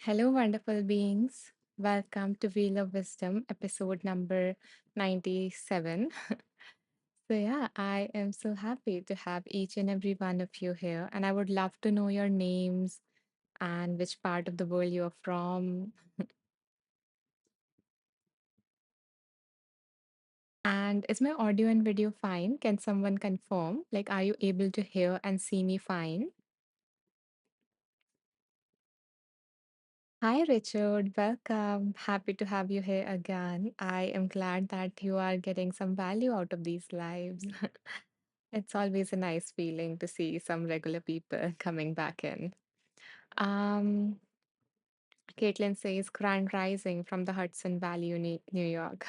Hello, wonderful beings. Welcome to Wheel of Wisdom, episode number 97. Yeah, I am so happy to have each and every one of you here, and I would love to know your names and which part of the world you're from. And is my audio and video fine? Can someone confirm? Like, are you able to hear and see me fine? Hi, Richard. Welcome. Happy to have you here again. I am glad that you are getting some value out of these lives. It's always a nice feeling to see some regular people coming back in. Um, Caitlin says Grand Rising from the Hudson Valley, New York.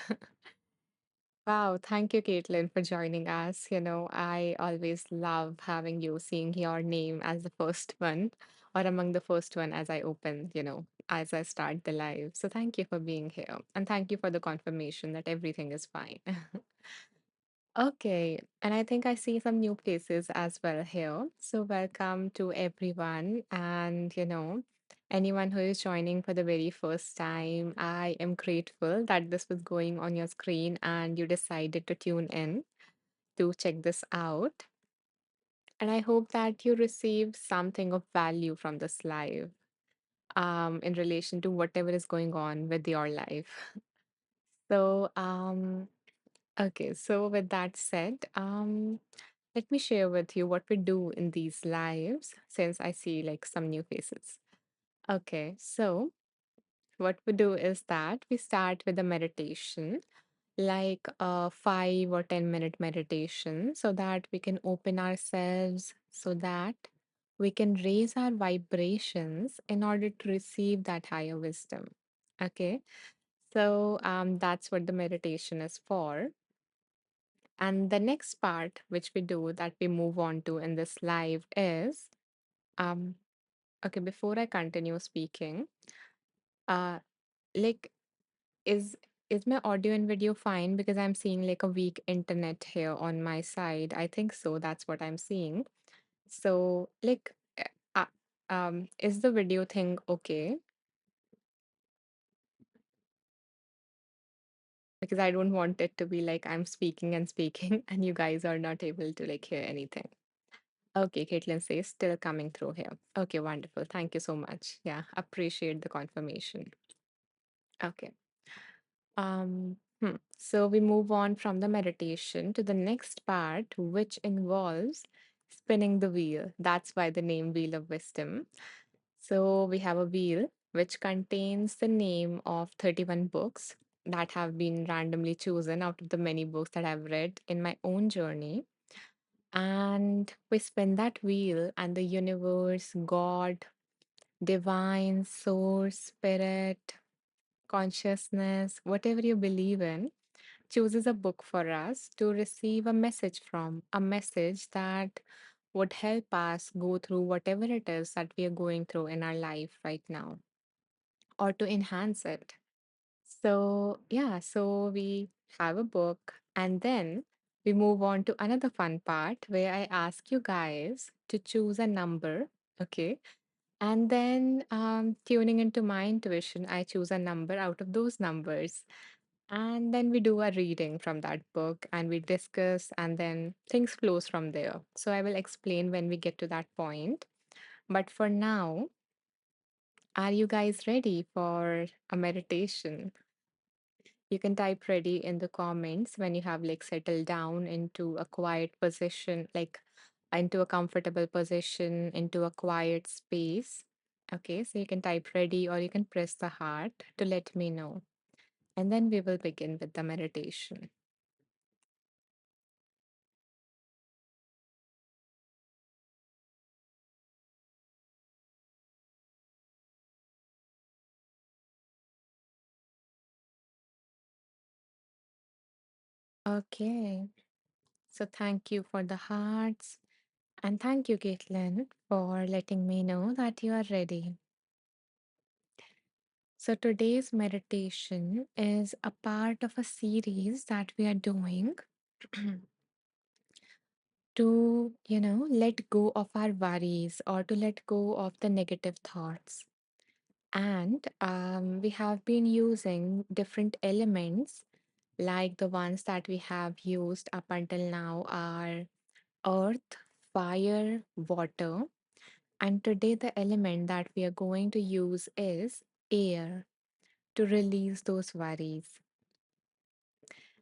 Wow, thank you, Caitlin, for joining us. I always love having you, seeing your name as the first one or among the first one as I open, as I start the live. So thank you for being here. And thank you for the confirmation that everything is fine. Okay, and I think I see some new faces as well here. So, welcome to everyone. And, anyone who is joining for the very first time, I am grateful that this was going on your screen and you decided to tune in to check this out. And I hope that you received something of value from this live in relation to whatever is going on with your life. So, okay, so with that said, let me share with you what we do in these lives since I see like some new faces. Okay, so what we do is that we start with a meditation, like a 5 or 10 minute meditation, so that we can open ourselves, so that we can raise our vibrations in order to receive that higher wisdom. Okay, so that's what the meditation is for. And the next part, which we do that we move on to in this live is um okay, before I continue speaking, uh like is is my audio and video fine? Because I'm seeing like a weak internet here on my side. I think so. That's what I'm seeing. So is the video thing okay? Because I don't want it to be like I'm speaking and speaking and you guys are not able to like hear anything. Okay, Caitlin says still coming through here. Okay, wonderful. Thank you so much. Yeah, appreciate the confirmation. Okay. So we move on from the meditation to the next part, which involves spinning the wheel. That's why the name Wheel of Wisdom. So we have a wheel which contains the name of 31 books that have been randomly chosen out of the many books that I've read in my own journey. And we spin that wheel, and the universe, God, divine, source, spirit, consciousness, whatever you believe in, chooses a book for us to receive a message from, a message that would help us go through whatever it is that we are going through in our life right now, or to enhance it. So, yeah, so we have a book, and then we move on to another fun part where I ask you guys to choose a number. Okay. And then tuning into my intuition, I choose a number out of those numbers. And then we do a reading from that book and we discuss, and then things flows from there. So I will explain when we get to that point. But for now, are you guys ready for a meditation? You can type ready in the comments when you have like settled down into a quiet position, like into a comfortable position, into a quiet space. Okay, so you can type ready or you can press the heart to let me know. And then we will begin with the meditation. Okay, so thank you for the hearts. And thank you, Caitlin, for letting me know that you are ready. So today's meditation is a part of a series that we are doing to, let go of our worries or to let go of the negative thoughts. And we have been using different elements like the ones that we have used up until now are earth, fire, water. And today, the element that we are going to use is air to release those worries.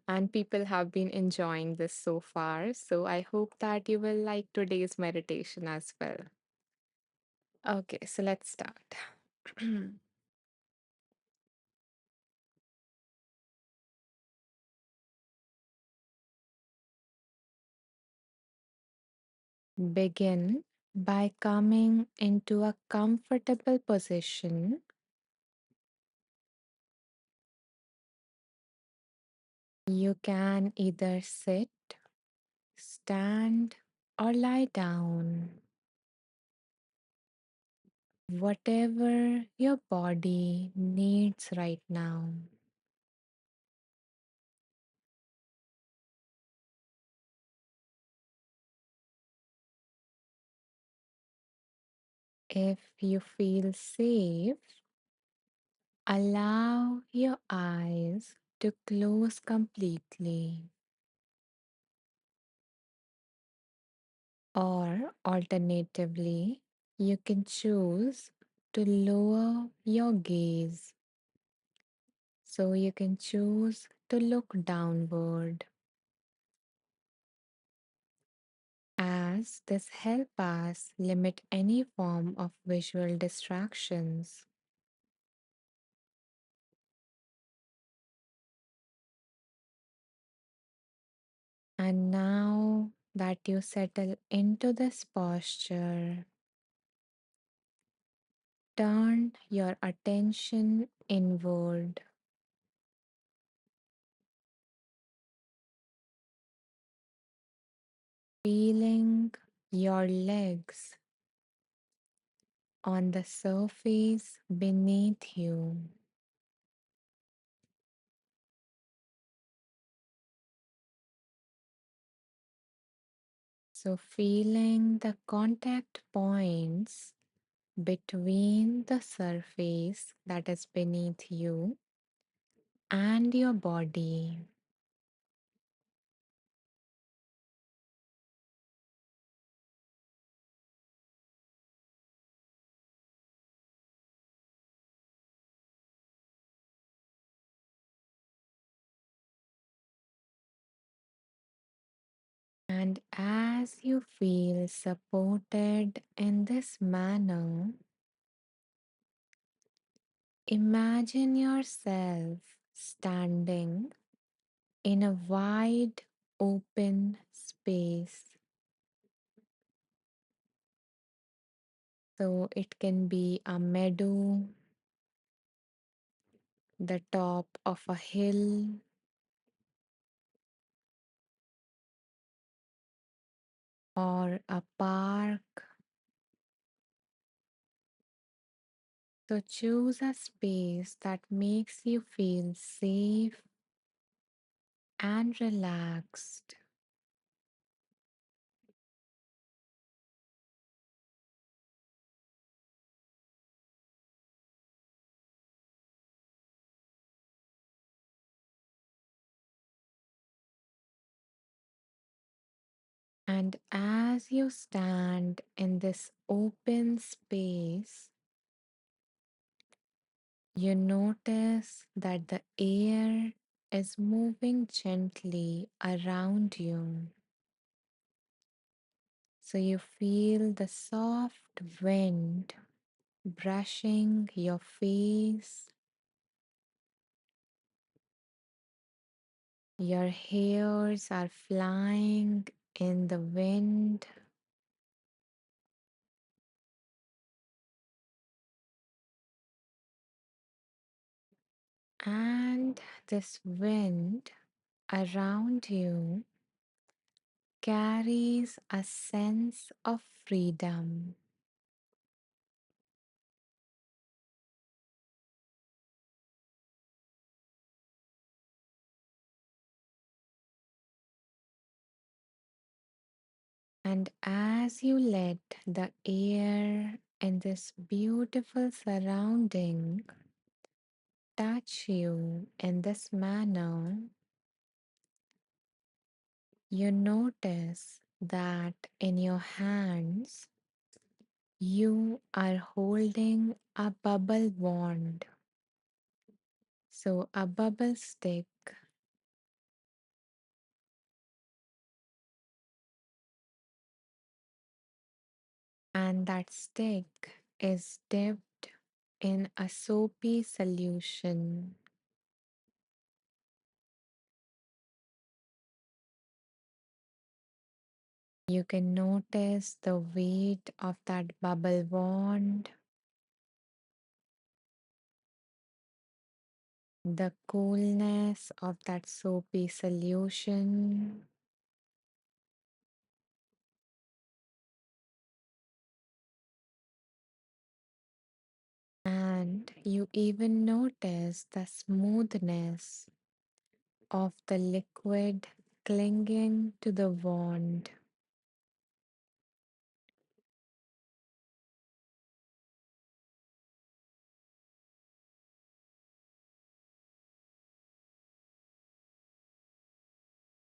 And people have been enjoying this so far. So I hope that you will like today's meditation as well. Okay, so let's start. Begin by coming into a comfortable position. You can either sit, stand, or lie down, whatever your body needs right now. If you feel safe, allow your eyes to close completely, or alternatively, you can choose to lower your gaze. So you can choose to look downward, as this help us limit any form of visual distractions. And now that you settle into this posture, turn your attention inward, feeling your legs on the surface beneath you. So, feeling the contact points between the surface that is beneath you and your body. And as you feel supported in this manner, imagine yourself standing in a wide open space. So it can be a meadow, the top of a hill, or a park. So choose a space that makes you feel safe and relaxed. And as you stand in this open space, you notice that the air is moving gently around you. So you feel the soft wind brushing your face, your hairs are flying in the wind, and this wind around you carries a sense of freedom. And as you let the air in this beautiful surrounding touch you in this manner, you notice that in your hands you are holding a bubble wand. So, a bubble stick, and that stick is dipped in a soapy solution. You can notice the weight of that bubble wand, the coolness of that soapy solution, and you even notice the smoothness of the liquid clinging to the wand.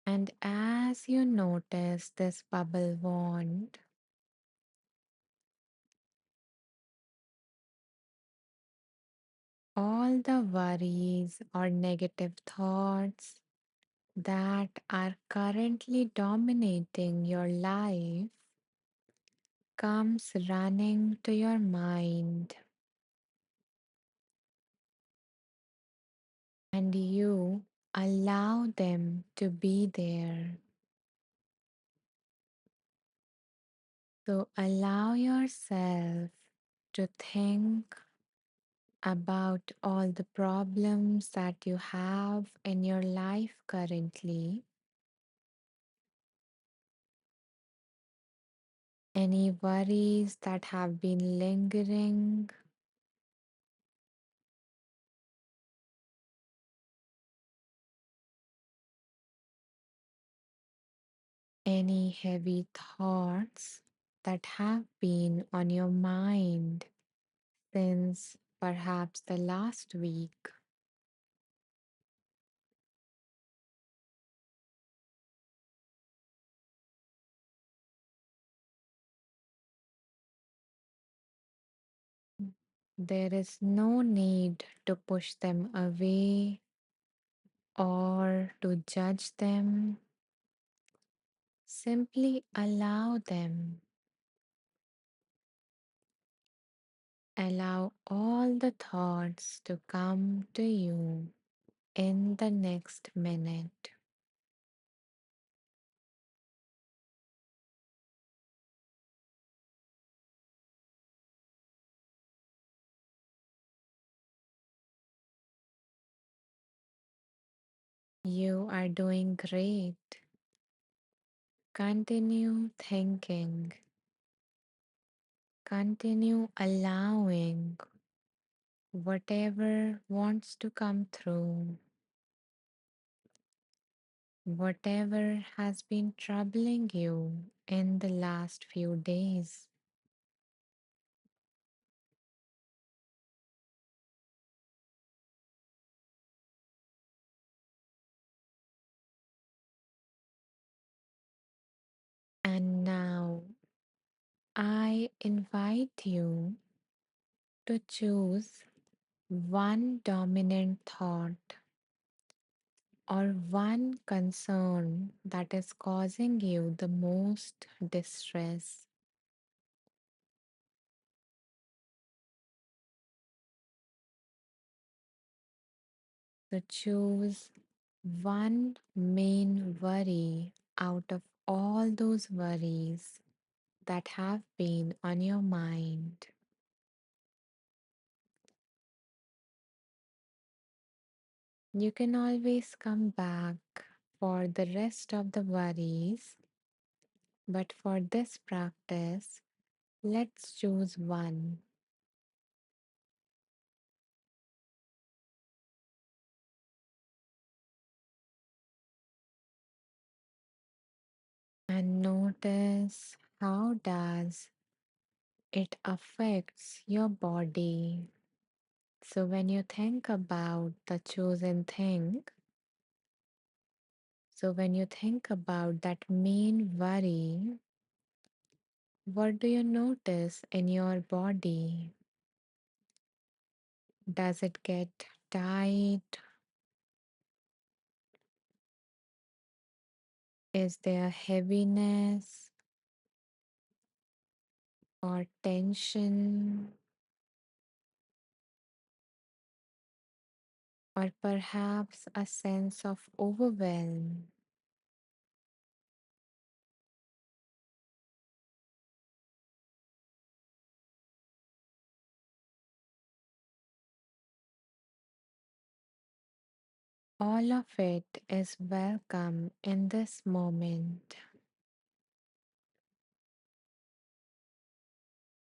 And as you notice this bubble wand, all the worries or negative thoughts that are currently dominating your life comes running to your mind, and you allow them to be there. So allow yourself to think about all the problems that you have in your life currently, any worries that have been lingering, any heavy thoughts that have been on your mind since perhaps the last week. There is no need to push them away or to judge them. Simply allow them. Allow all the thoughts to come to you in the next minute. You are doing great. Continue thinking. Continue allowing whatever wants to come through, whatever has been troubling you in the last few days. And now I invite you to choose one dominant thought or one concern that is causing you the most distress. So choose one main worry out of all those worries that have been on your mind. You can always come back for the rest of the worries, but for this practice, let's choose one and notice how does it affects your body. So when you think about the chosen thing, so when you think about that main worry, what do you notice in your body? Does it get tight? Is there heaviness or tension or perhaps a sense of overwhelm? All of it is welcome in this moment.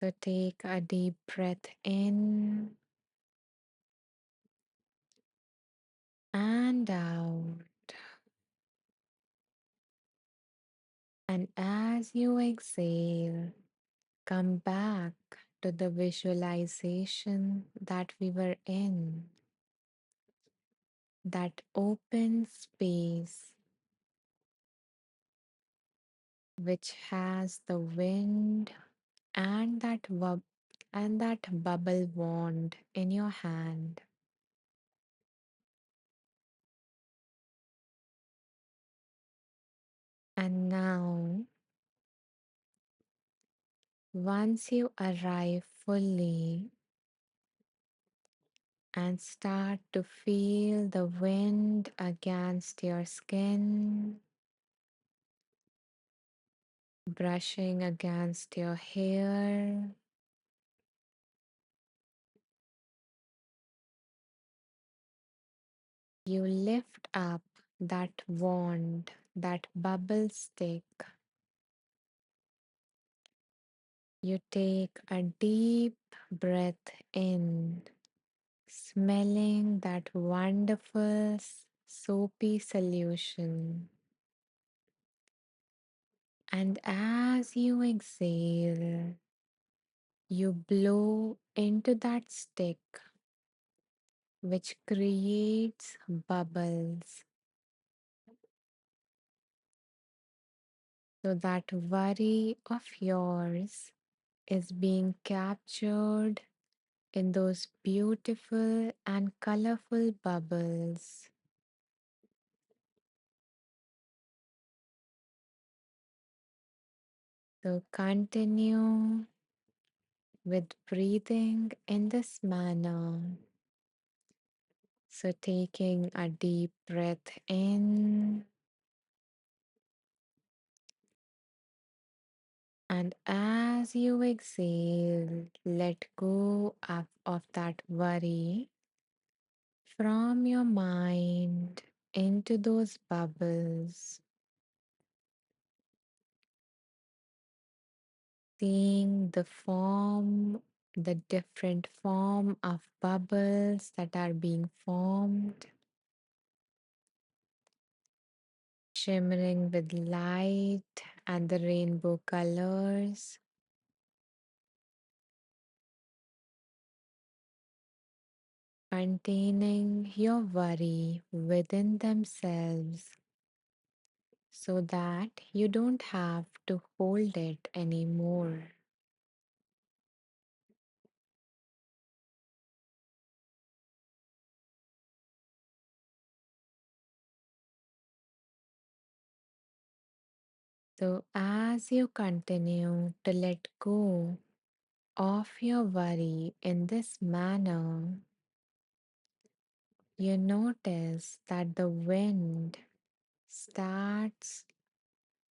So take a deep breath in and out. And as you exhale, come back to the visualization that we were in, that open space which has the wind and that bubble wand in your hand. And now, once you arrive fully and start to feel the wind against your skin, brushing against your hair, you lift up that wand, that bubble stick. You take a deep breath in, smelling that wonderful soapy solution. And as you exhale, you blow into that stick, which creates bubbles. So that worry of yours is being captured in those beautiful and colorful bubbles. So continue with breathing in this manner. So taking a deep breath in, and as you exhale, let go of that worry from your mind into those bubbles, seeing the different form of bubbles that are being formed, shimmering with light and the rainbow colors, containing your worry within themselves so that you don't have to hold it anymore. So, as you continue to let go of your worry in this manner, you notice that the wind starts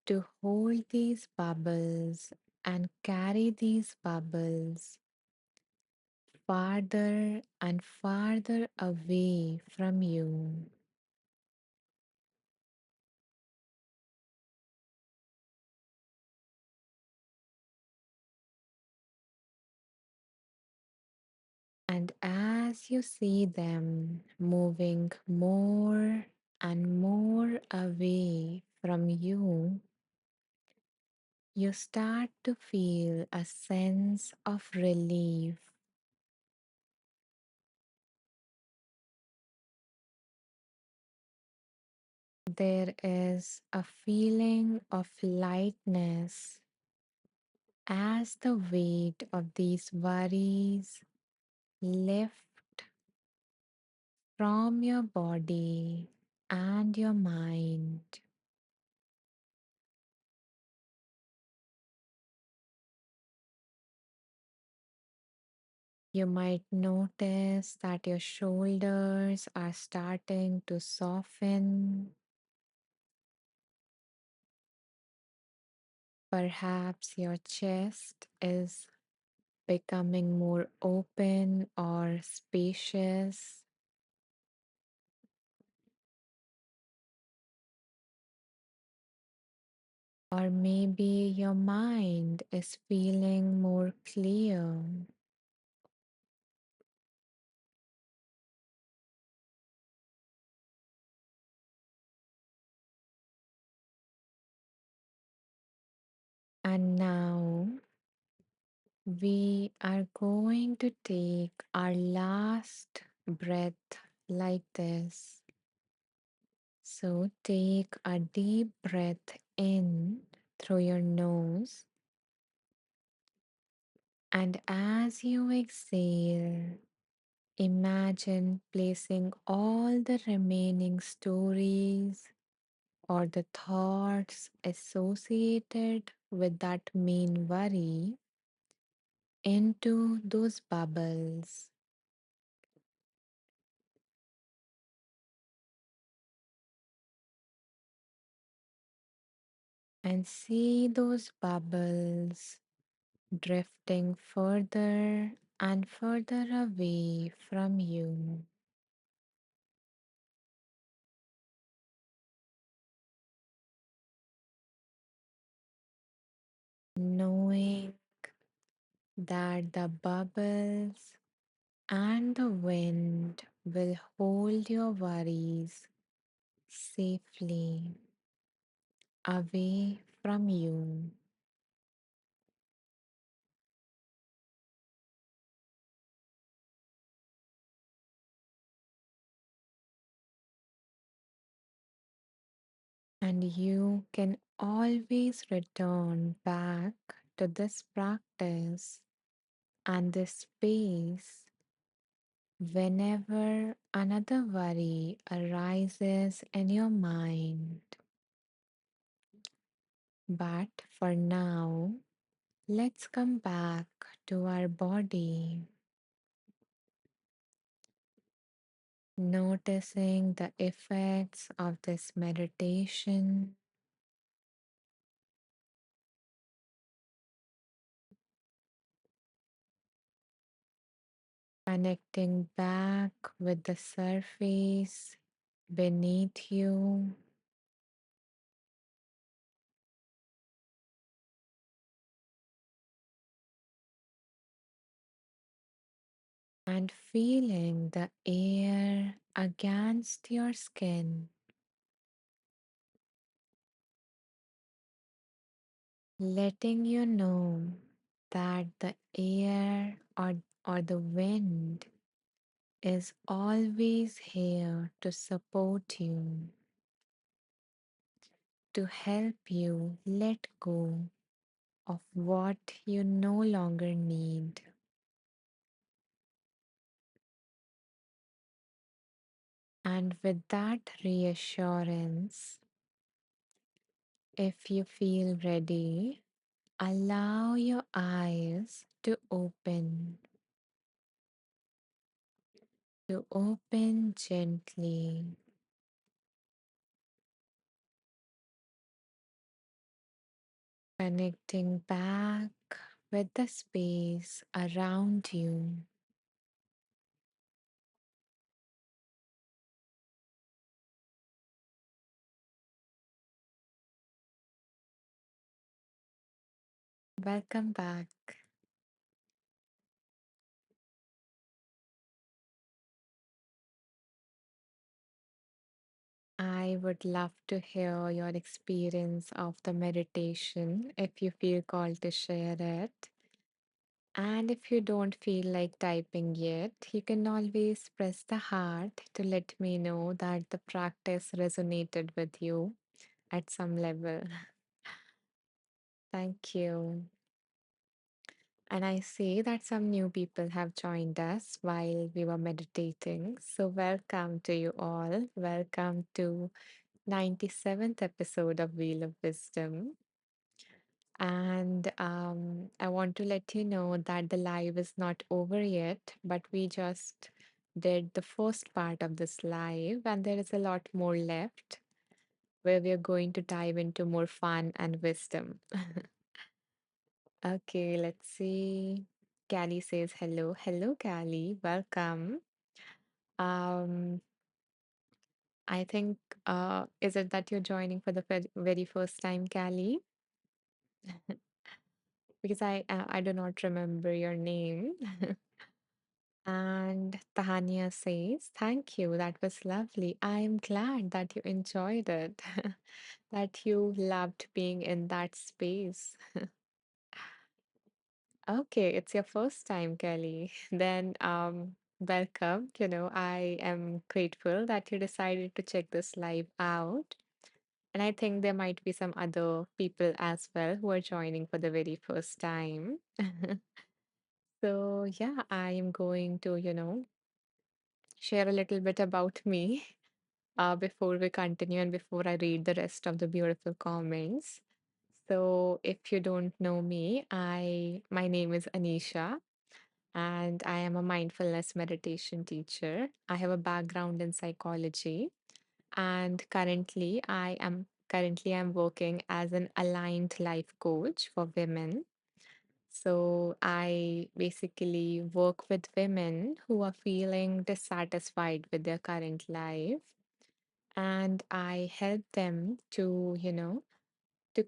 to hold these bubbles and carry these bubbles farther and farther away from you. And as you see them moving more and more away from you, you start to feel a sense of relief. There is a feeling of lightness as the weight of these worries lift from your body and your mind. You might notice that your shoulders are starting to soften. Perhaps your chest is becoming more open or spacious. Or maybe your mind is feeling more clear. And now we are going to take our last breath like this. So take a deep breath in through your nose, and as you exhale, imagine placing all the remaining stories or the thoughts associated with that main worry into those bubbles. And see those bubbles drifting further and further away from you, knowing that the bubbles and the wind will hold your worries safely away from you. And you can always return back to this practice and this space whenever another worry arises in your mind. But for now, let's come back to our body, noticing the effects of this meditation, connecting back with the surface beneath you, and feeling the air against your skin, letting you know that the air or the wind is always here to support you, to help you let go of what you no longer need. And with that reassurance, if you feel ready, allow your eyes to open gently, connecting back with the space around you. Welcome back. I would love to hear your experience of the meditation if you feel called to share it. And if you don't feel like typing yet, you can always press the heart to let me know that the practice resonated with you at some level. Thank you. And I see that some new people have joined us while we were meditating. So, welcome to you all. Welcome to 97th episode of Wheel of Wisdom. And I want to let you know that the live is not over yet, but we just did the first part of this live, and there is a lot more left where we are going to dive into more fun and wisdom. Okay, let's see. Callie says hello. Hello, Callie. Welcome. Um, I think, is it that you're joining for the very first time, Callie? Because I do not remember your name. And Tahania says, "Thank you. That was lovely. I am glad that you enjoyed it, that you loved being in that space." Okay, it's your first time, Kelly. Then, welcome. I am grateful that you decided to check this live out. And I think there might be some other people as well who are joining for the very first time. So, yeah, I am going to, share a little bit about me before we continue and before I read the rest of the beautiful comments. So, if you don't know me, my name is Anisha and I am a mindfulness meditation teacher. I have a background in psychology and currently I'm working as an aligned life coach for women. So I basically work with women who are feeling dissatisfied with their current life and I help them to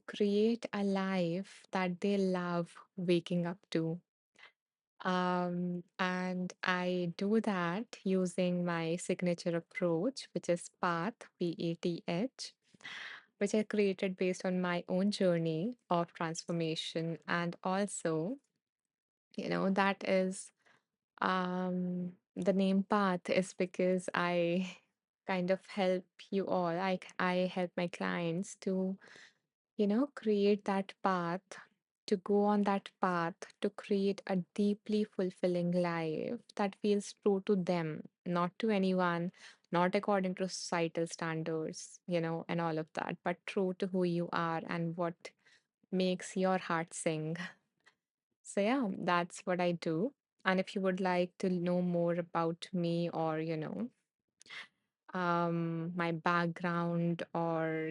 create a life that they love waking up to. And I do that using my signature approach, which is PATH, which I created based on my own journey of transformation. And also, that is the name Path is because I kind of help you all. I help my clients to create that path, to go on that path, to create a deeply fulfilling life that feels true to them, not to anyone, not according to societal standards, and all of that, but true to who you are and what makes your heart sing. So, yeah, that's what I do. And if you would like to know more about me or, my background or,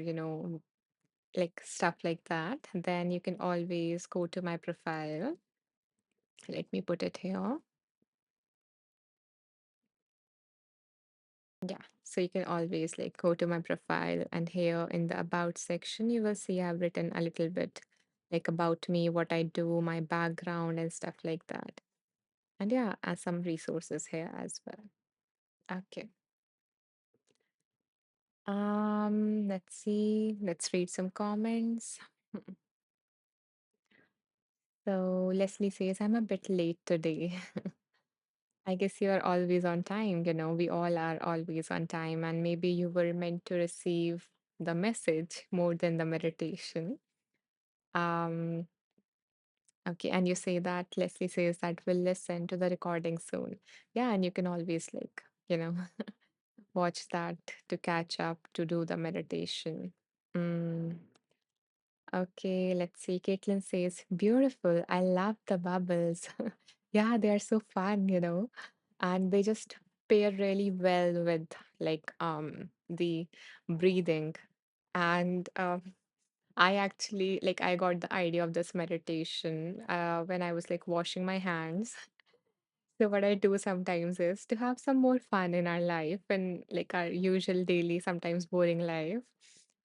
like stuff like that, then you can always go to my profile. Let me put it here. Yeah. So you can always like go to my profile and here in the about section, you will see I've written a little bit like about me, what I do, my background and stuff like that. And yeah, some resources here as well. Okay. Let's see. Let's read some comments. So Leslie says, I'm a bit late today. I guess you are always on time. We all are always on time, and maybe you were meant to receive the message more than the meditation. Um, okay, and you say that Leslie says that we'll listen to the recording soon. Yeah, and you can always watch that to catch up to do the meditation. Mm. Okay, let's see. Caitlin says, beautiful. I love the bubbles. Yeah, they are so fun. And they just pair really well with the breathing. And I actually I got the idea of this meditation when I was like washing my hands. So what I do sometimes is to have some more fun in our life and like our usual daily, sometimes boring life.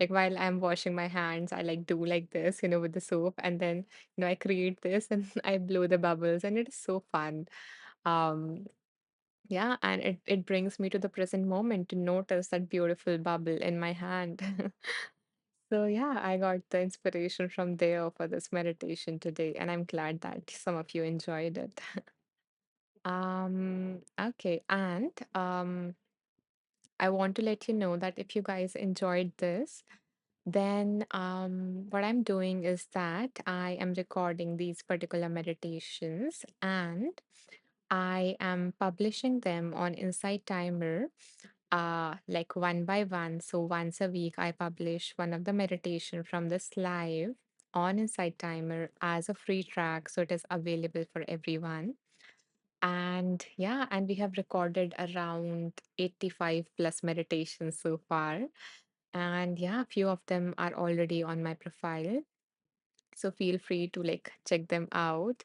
Like while I'm washing my hands, I like do like this, with the soap, and then I create this and I blow the bubbles, and it is so fun. Um, Yeah, and it brings me to the present moment to notice that beautiful bubble in my hand. So yeah, I got the inspiration from there for this meditation today, and I'm glad that some of you enjoyed it. Okay, and I want to let you know that if you guys enjoyed this, then what I'm doing is that I am recording these particular meditations and I am publishing them on Insight Timer, like one by one. So once a week, I publish one of the meditation from this live on Insight Timer as a free track, so it is available for everyone. And yeah, and we have recorded around 85 plus meditations so far. And yeah, a few of them are already on my profile. So feel free to like check them out.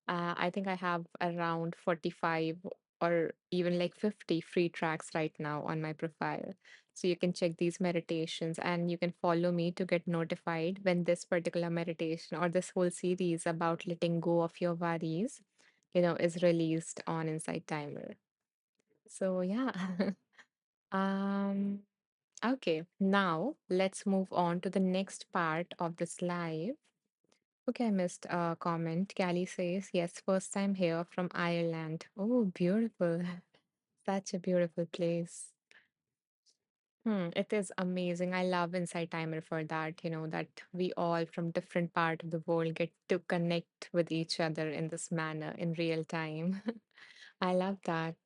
I think I have around 45 or even like 50 free tracks right now on my profile. So you can check these meditations and you can follow me to get notified when this particular meditation or this whole series about letting go of your worries, is released on Insight Timer. So yeah. um okay, now let's move on to the next part of this live. Okay, I missed a comment. Callie says, yes, first time here from Ireland. Oh, beautiful. Such a beautiful place. It is amazing. I love Insight Timer for that, that we all from different part of the world get to connect with each other in this manner in real time. I love that.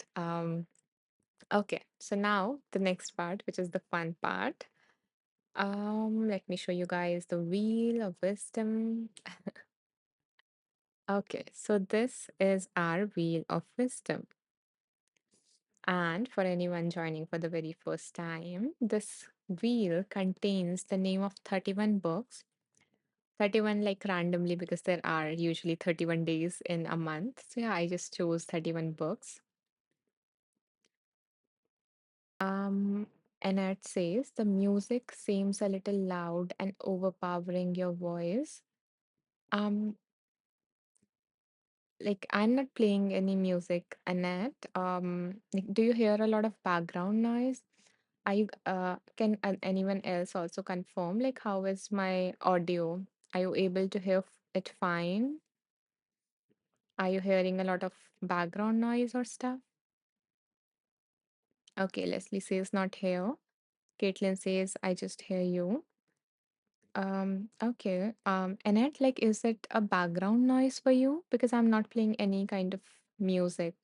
Okay, so now the next part, which is the fun part. Let me show you guys the wheel of wisdom. Okay, so this is our wheel of wisdom. And for anyone joining for the very first time, this wheel contains the name of 31 books. 31 like randomly because there are usually 31 days in a month. So yeah, I just chose 31 books. Um, and it says the music seems a little loud and overpowering your voice. Um, like I'm not playing any music, Annette. Like, do you hear a lot of background noise? Are you can anyone else also confirm like how is my audio? Are you able to hear it fine? Are you hearing a lot of background noise or stuff? Okay, Leslie says not here. Caitlin says I just hear you. Okay. Annette, like is it a background noise for you? Because I'm not playing any kind of music.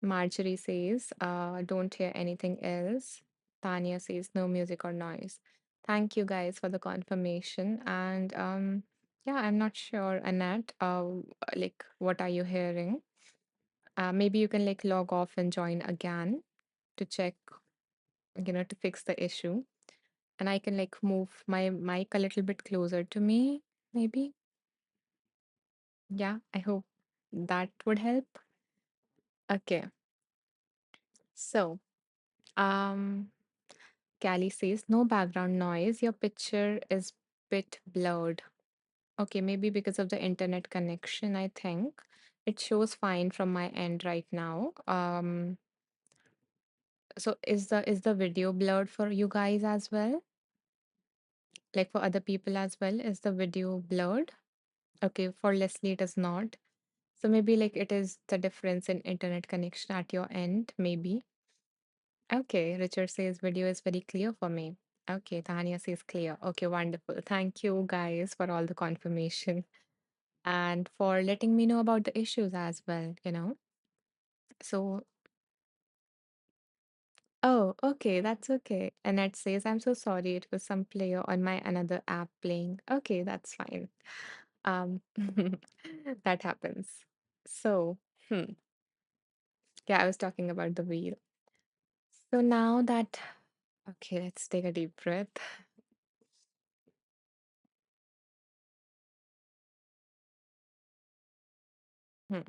Marjorie says, don't hear anything else. Tanya says, no music or noise. Thank you guys for the confirmation. And yeah, I'm not sure, Annette, like, what are you hearing? Maybe you can like log off and join again to check, to fix the issue. And I can like move my mic a little bit closer to me, maybe. Yeah, I hope that would help. Okay. So, um, Callie says, no background noise. Your picture is bit blurred. Okay, maybe because of the internet connection, I think. It shows fine from my end right now. So is the video blurred for you guys as well? Like for other people as well? Is the video blurred? Okay, for Leslie it is not. So maybe like it is the difference in internet connection at your end, maybe. Okay, Richard says video is very clear for me. Okay, Tanya says clear. Okay, wonderful. Thank you guys for all the confirmation and for letting me know about the issues as well. So, oh, okay, that's okay. Annette says, I'm so sorry. It was some player on my another app playing. Okay, that's fine. Um, that happens. So, yeah, I was talking about the wheel. So now that, okay, let's take a deep breath. Hmm.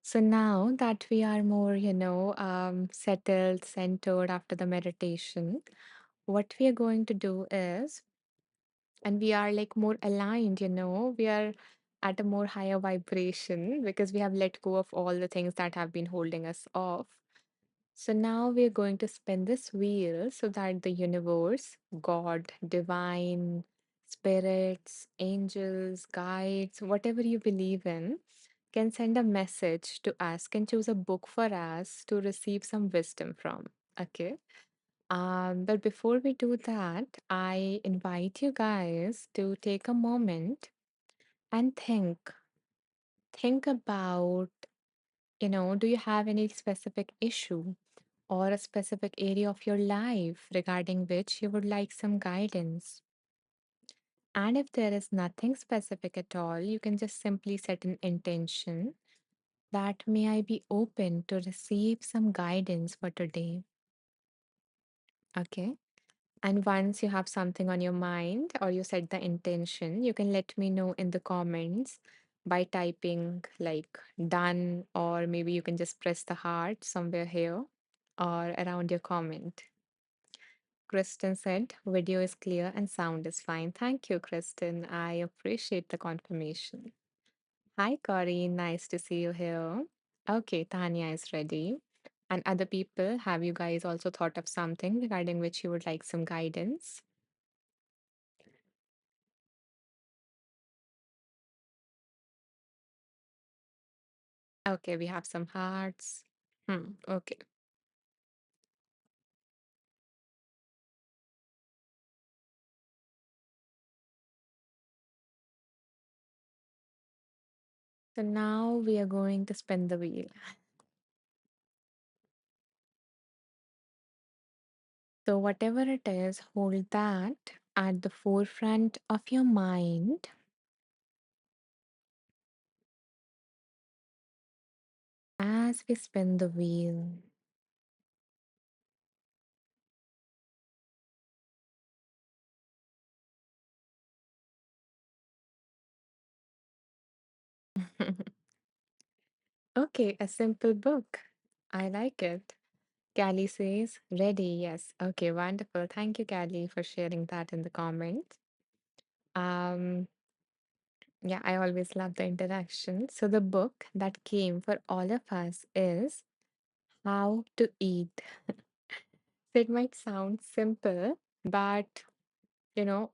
So now that we are more, settled, centered after the meditation, what we are going to do is, and we are like more aligned, we are at a more higher vibration because we have let go of all the things that have been holding us off. So now we're going to spin this wheel so that the universe, God, divine, spirits, angels, guides, whatever you believe in, can send a message to us, can choose a book for us to receive some wisdom from. Okay. But before we do that, I invite you guys to take a moment and think about, do you have any specific issue or a specific area of your life regarding which you would like some guidance? And if there is nothing specific at all, you can just simply set an intention that may I be open to receive some guidance for today. Okay. And once you have something on your mind or you set the intention, you can let me know in the comments by typing like done, or maybe you can just press the heart somewhere here or around your comment. Kristen said, video is clear and sound is fine. Thank you, Kristen. I appreciate the confirmation. Hi, Corey. Nice to see you here. Okay, Tanya is ready. And other people, have you guys also thought of something regarding which you would like some guidance? Okay, we have some hearts. Okay. So now we are going to spin the wheel. So, whatever it is, hold that at the forefront of your mind as we spin the wheel. Okay, a simple book. I like it. Callie says, ready, yes. Okay, wonderful. Thank you, Callie, for sharing that in the comments. Um, yeah, I always love the interaction. So, the book that came for all of us is How to Eat. So it might sound simple, but you know,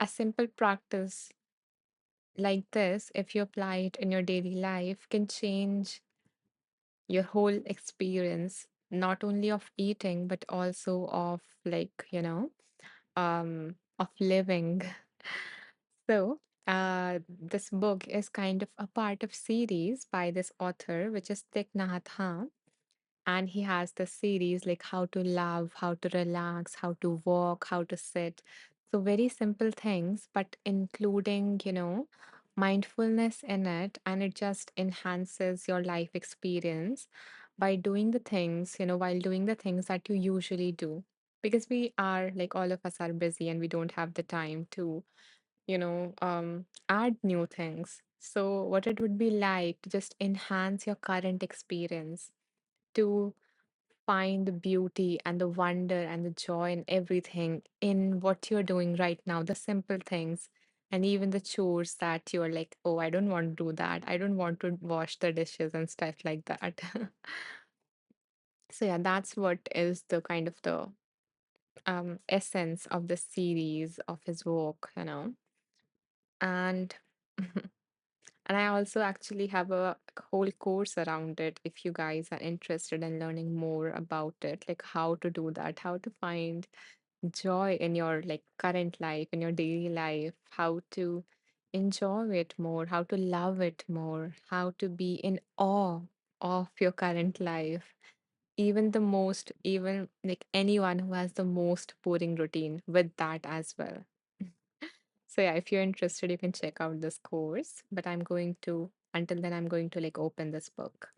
a simple practice like this, if you apply it in your daily life, can change your whole experience, not only of eating, but also of of living. So, this book is kind of a part of series by this author, which is Thich Nhat Hanh, and he has the series like how to love, how to relax, how to walk, how to sit. So very simple things, but including, mindfulness in it, and it just enhances your life experience by doing the things, while doing the things that you usually do. Because we are like all of us are busy and we don't have the time to, add new things. So what it would be like to just enhance your current experience, to find the beauty and the wonder and the joy and everything in what you're doing right now, the simple things, and even the chores that you're like, oh, I don't want to do that. I don't want to wash the dishes and stuff like that. So, yeah, that's what is the kind of the essence of the series of his work. And and I also actually have a whole course around it if you guys are interested in learning more about it, like how to do that, how to find joy in your like current life, in your daily life, how to enjoy it more, how to love it more, how to be in awe of your current life. Even the most, even like anyone who has the most boring routine with that as well. So yeah, if you're interested, you can check out this course. But I'm going to, until then, I'm going to like open this book.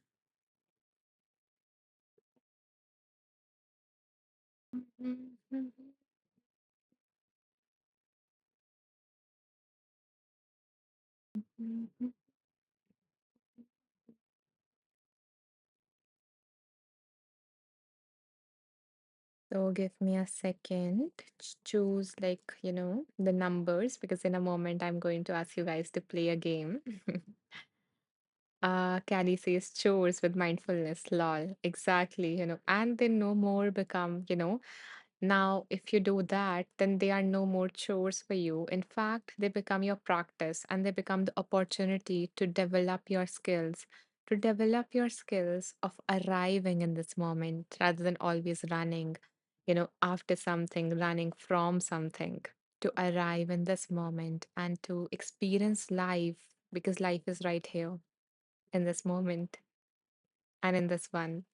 So give me a second. Choose like, the numbers because in a moment I'm going to ask you guys to play a game. Callie says chores with mindfulness, lol. Exactly, and they no more become, now if you do that, then they are no more chores for you. In fact, they become your practice and they become the opportunity to develop your skills of arriving in this moment rather than always running, after something, running from something. To arrive in this moment and to experience life because life is right here in this moment and in this one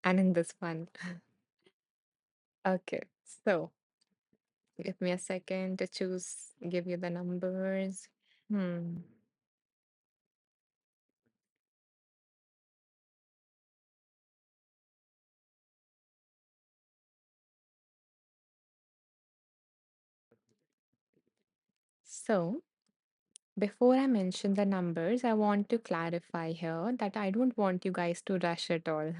and in this one. Okay, so give me a second to choose, give you the numbers. Hmm. So, before I mention the numbers, I want to clarify here that I don't want you guys to rush at all.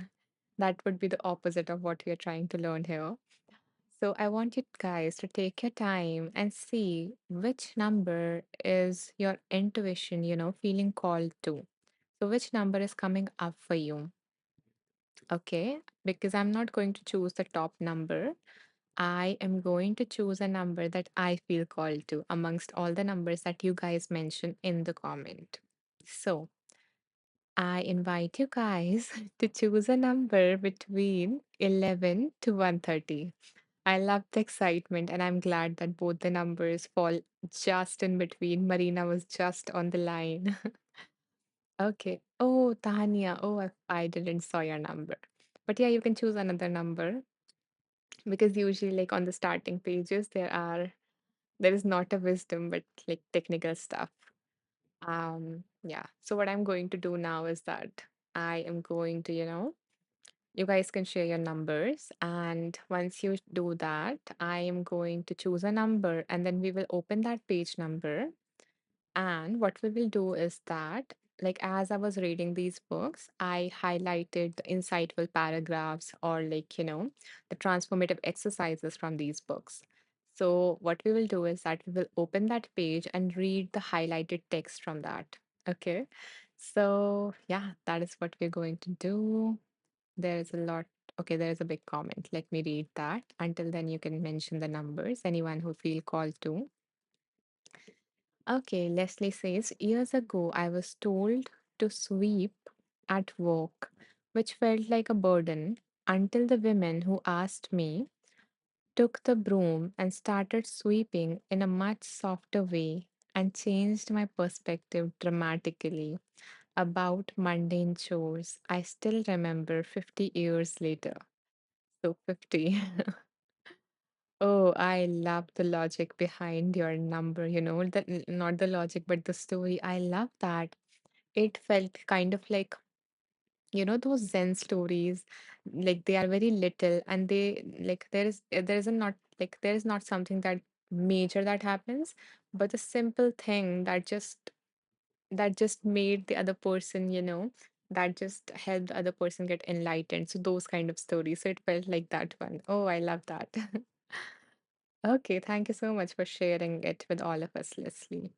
That would be the opposite of what we are trying to learn here. So, I want you guys to take your time and see which number is your intuition, feeling called to. So, which number is coming up for you? Okay, because I'm not going to choose the top number. I am going to choose a number that I feel called to amongst all the numbers that you guys mentioned in the comment. So, I invite you guys to choose a number between 11 to 130. I love the excitement and I'm glad that both the numbers fall just in between. Marina was just on the line. Okay. Oh, Tanya. Oh, I didn't saw your number. But yeah, you can choose another number because usually like on the starting pages there is not a wisdom but like technical stuff. Yeah. So what I'm going to do now is that I am going to, you guys can share your numbers and once you do that, I am going to choose a number and then we will open that page number. And what we will do is that, like, as I was reading these books, I highlighted the insightful paragraphs or, like, the transformative exercises from these books. So, what we will do is that we will open that page and read the highlighted text from that. Okay. So, yeah, that is what we're going to do. There's a lot. Okay, there's a big comment. Let me read that. Until then, you can mention the numbers, anyone who feel called to. Okay, Leslie says, years ago I was told to sweep at work, which felt like a burden until the women who asked me took the broom and started sweeping in a much softer way and changed my perspective dramatically about mundane chores. I still remember 50 years later. So 50. Oh, I love the logic behind your number, not the logic, but the story. I love that. It felt kind of like, those Zen stories, like they are very little and they like there is a not like there is not something that major that happens, but a simple thing that just made the other person, that just helped the other person get enlightened. So those kind of stories. So it felt like that one. Oh, I love that. Okay, thank you so much for sharing it with all of us, Leslie.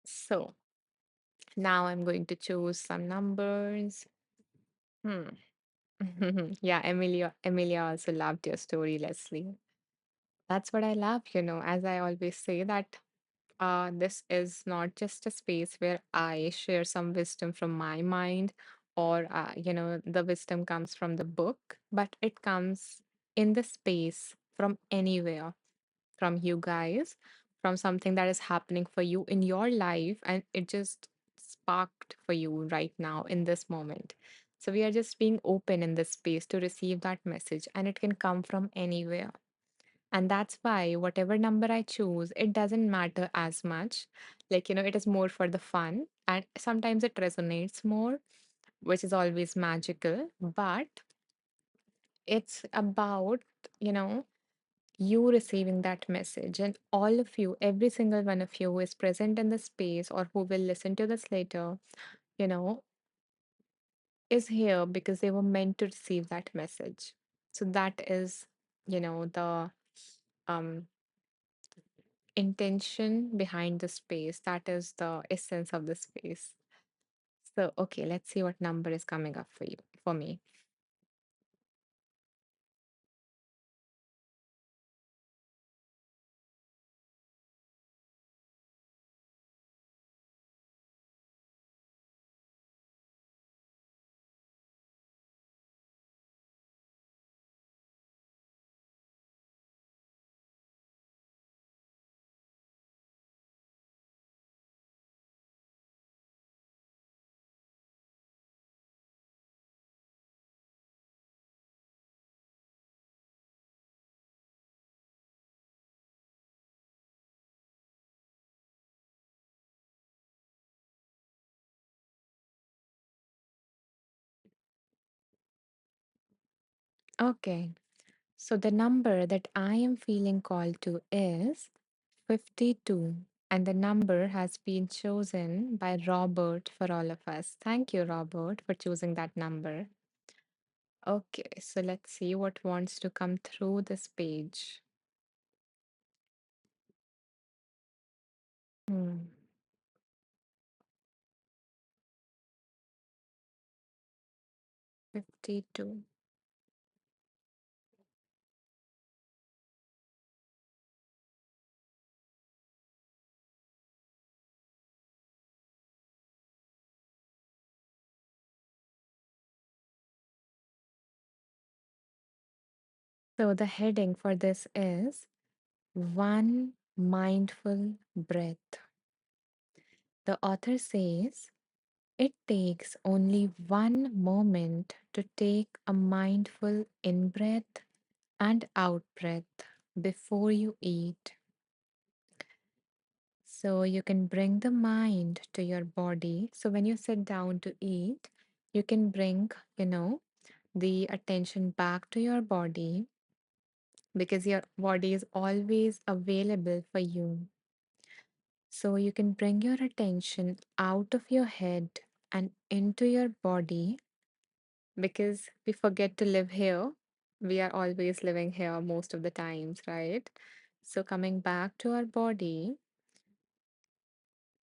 So now I'm going to choose some numbers. Hmm. Yeah, Emilia also loved your story, Leslie. That's what I love, as I always say that this is not just a space where I share some wisdom from my mind or, the wisdom comes from the book, but it comes in the space from anywhere from you guys, from something that is happening for you in your life, and it just sparked for you right now in this moment. So, we are just being open in this space to receive that message, and it can come from anywhere. And that's why, whatever number I choose, it doesn't matter as much. Like, it is more for the fun, and sometimes it resonates more, which is always magical. But it's about, you know, you receiving that message and all of you, every single one of you who is present in the space or who will listen to this later, you know is here because they were meant to receive that message. So that is, the um, intention behind the space. That is the essence of the space. So, okay, let's see what number is coming up for you, for me. Okay, so the number that I am feeling called to is 52. And the number has been chosen by Robert for all of us. Thank you, Robert, for choosing that number. Okay, so let's see what wants to come through this page. Hmm, 52. So the heading for this is One Mindful Breath. The author says it takes only one moment to take a mindful in breath and out breath before you eat. So you can bring the mind to your body. So when you sit down to eat, you can bring, the attention back to your body because your body is always available for you. So you can bring your attention out of your head and into your body because we forget to live here. We are always living here most of the times, right? So coming back to our body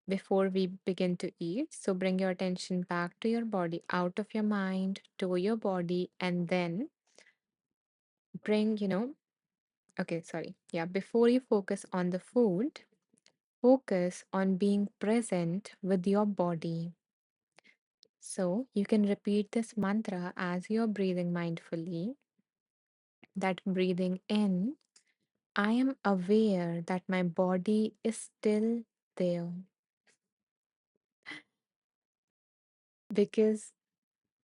before we begin to eat. So bring your attention back to your body, out of your mind to your body, and then bring, okay, sorry. Yeah, before you focus on the food, focus on being present with your body. So you can repeat this mantra as you're breathing mindfully. That breathing in, I am aware that my body is still there. Because,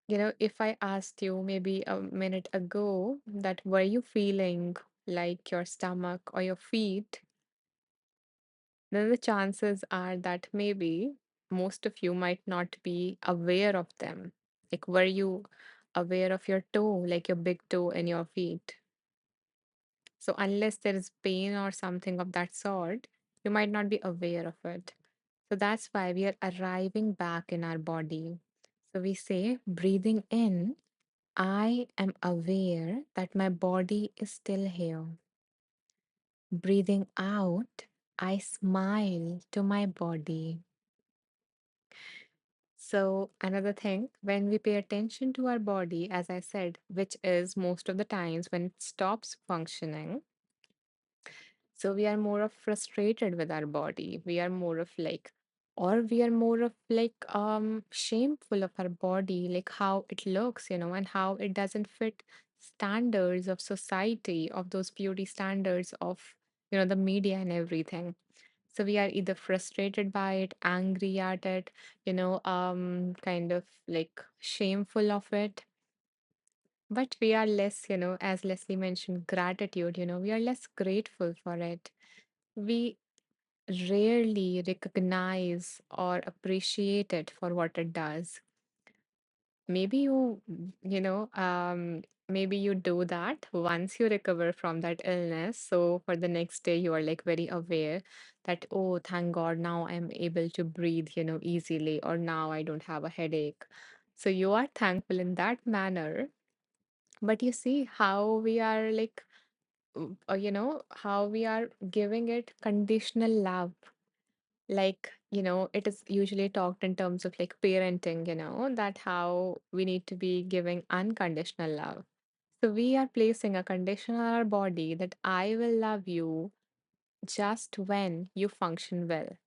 if I asked you maybe a minute ago that were you feeling like your stomach or your feet, then the chances are that maybe most of you might not be aware of them. Like, were you aware of your toe, like your big toe in your feet? So, unless there is pain or something of that sort, you might not be aware of it. So, that's why we are arriving back in our body. So, we say, breathing in, I am aware that my body is still here. Breathing out, I smile to my body. So, another thing, when we pay attention to our body, as I said, which is most of the times when it stops functioning, so we are more of frustrated with our body. We are more of like, or we are more of like shameful of our body, like how it looks, and how it doesn't fit standards of society, of those beauty standards of, the media and everything. So we are either frustrated by it, angry at it, kind of like shameful of it. But we are less, as Leslie mentioned, gratitude, we are less grateful for it. We rarely recognize or appreciate it for what it does. Maybe maybe you do that once you recover from that illness. So for the next day, you are like very aware that, oh, thank God, now I'm able to breathe, easily, or now I don't have a headache. So you are thankful in that manner, but you see how we are like, how we are giving it conditional love. Like, it is usually talked in terms of like parenting, that how we need to be giving unconditional love. So we are placing a condition on our body that I will love you just when you function well.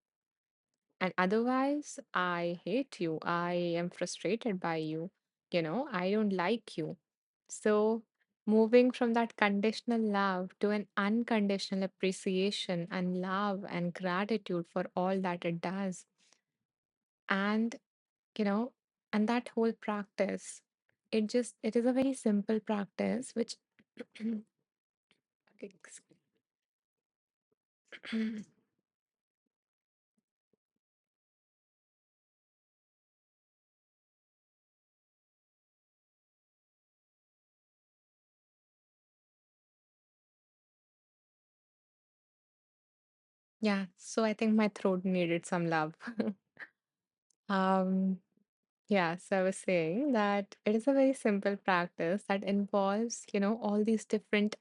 And otherwise, I hate you. I am frustrated by you. I don't like you. So, moving from that conditional love to an unconditional appreciation and love and gratitude for all that it does. And, you know, and that whole practice, it is a very simple practice, which, okay, yeah. So I think my throat needed some love. um, Yeah, so I was saying that it is a very simple practice that involves, all these different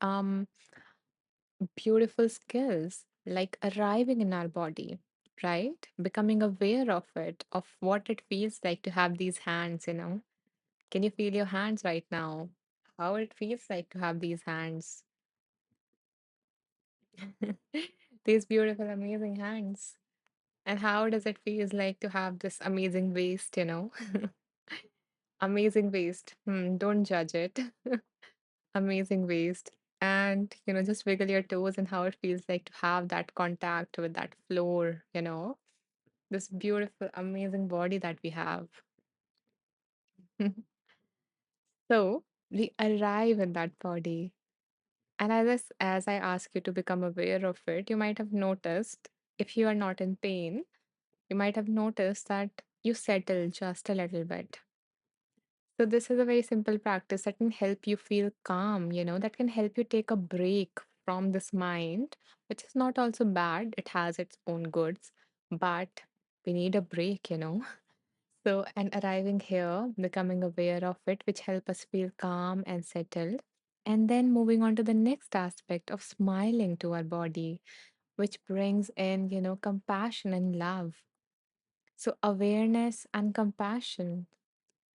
beautiful skills like arriving in our body, right? Becoming aware of it, of what it feels like to have these hands. Can you feel your hands right now? How it feels like to have these hands. These beautiful, amazing hands. And how does it feel like to have this amazing waist? Amazing waist. Don't judge it. Amazing waist. And, just wiggle your toes and how it feels like to have that contact with that floor. This beautiful, amazing body that we have. So we arrive in that body. And as I ask you to become aware of it, you might have noticed, if you are not in pain, you might have noticed that you settle just a little bit. So this is a very simple practice that can help you feel calm, that can help you take a break from this mind, which is not also bad. It has its own goods, but we need a break. So, and arriving here, becoming aware of it, which help us feel calm and settled. And then moving on to the next aspect of smiling to our body, which brings in, compassion and love. So awareness and compassion,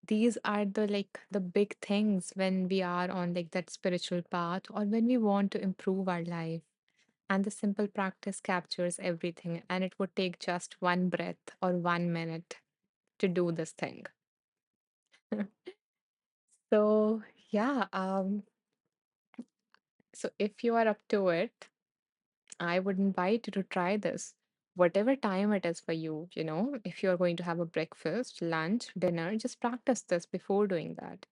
these are the like the big things when we are on like that spiritual path or when we want to improve our life. And the simple practice captures everything, and it would take just one breath or 1 minute to do this thing. So yeah, so if you are up to it, I would invite you to try this whatever time it is for you. If you're going to have a breakfast, lunch, dinner, just practice this before doing that.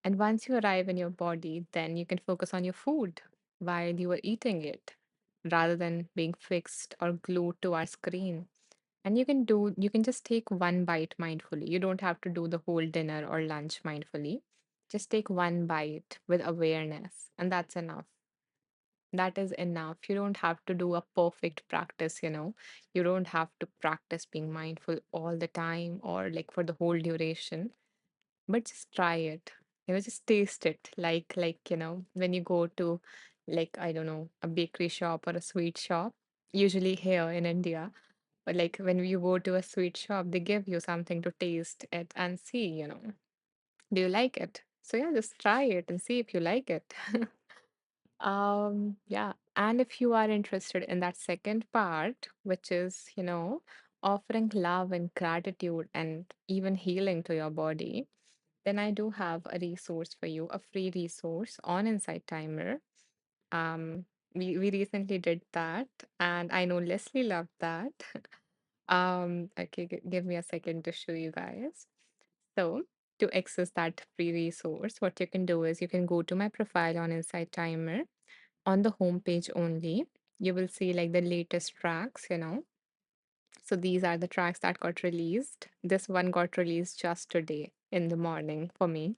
And once you arrive in your body, then you can focus on your food while you are eating it rather than being fixed or glued to our screen. And you can just take one bite mindfully. You don't have to do the whole dinner or lunch mindfully. Just take one bite with awareness, and that's enough. That is enough. You don't have to do a perfect practice. You don't have to practice being mindful all the time or like for the whole duration, but just try it. Just taste it. Like when you go to, like, I don't know, a bakery shop or a sweet shop, usually here in India, but like when you go to a sweet shop, they give you something to taste it and see. Do you like it? So yeah, just try it and see if you like it. Yeah. And if you are interested in that second part, which is, offering love and gratitude and even healing to your body, then I do have a resource for you, a free resource on Insight Timer. We recently did that, and I know Leslie loved that. Okay, give me a second to show you guys. So, to access that free resource, what you can do is you can go to my profile on Insight Timer. On the home page only, you will see like the latest tracks. So these are the tracks that got released. This one got released just today in the morning for me.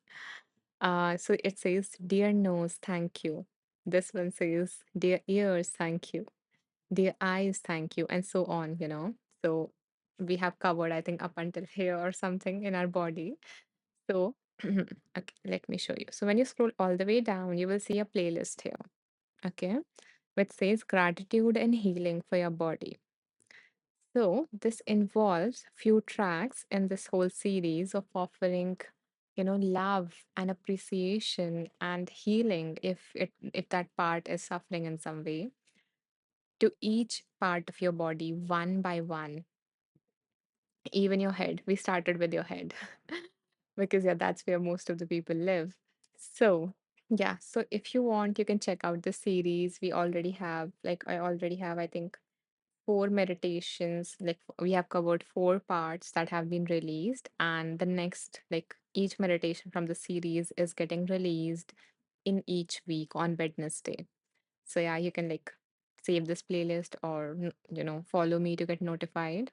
So it says, Dear Nose, thank you. This one says, Dear Ears, thank you. Dear Eyes, thank you, and so on. So we have covered, I think, up until here or something in our body. So, okay, let me show you. So, when you scroll all the way down, you will see a playlist here, okay, which says gratitude and healing for your body. So, this involves few tracks in this whole series of offering, love and appreciation and healing if that part is suffering in some way to each part of your body one by one, even your head. We started with your head because, yeah, that's where most of the people live. So, yeah, so if you want, you can check out the series. I already have, I think, four meditations. Like, we have covered four parts that have been released, and the next, like, each meditation from the series is getting released in each week on Wednesday. So, yeah, you can like save this playlist or, follow me to get notified.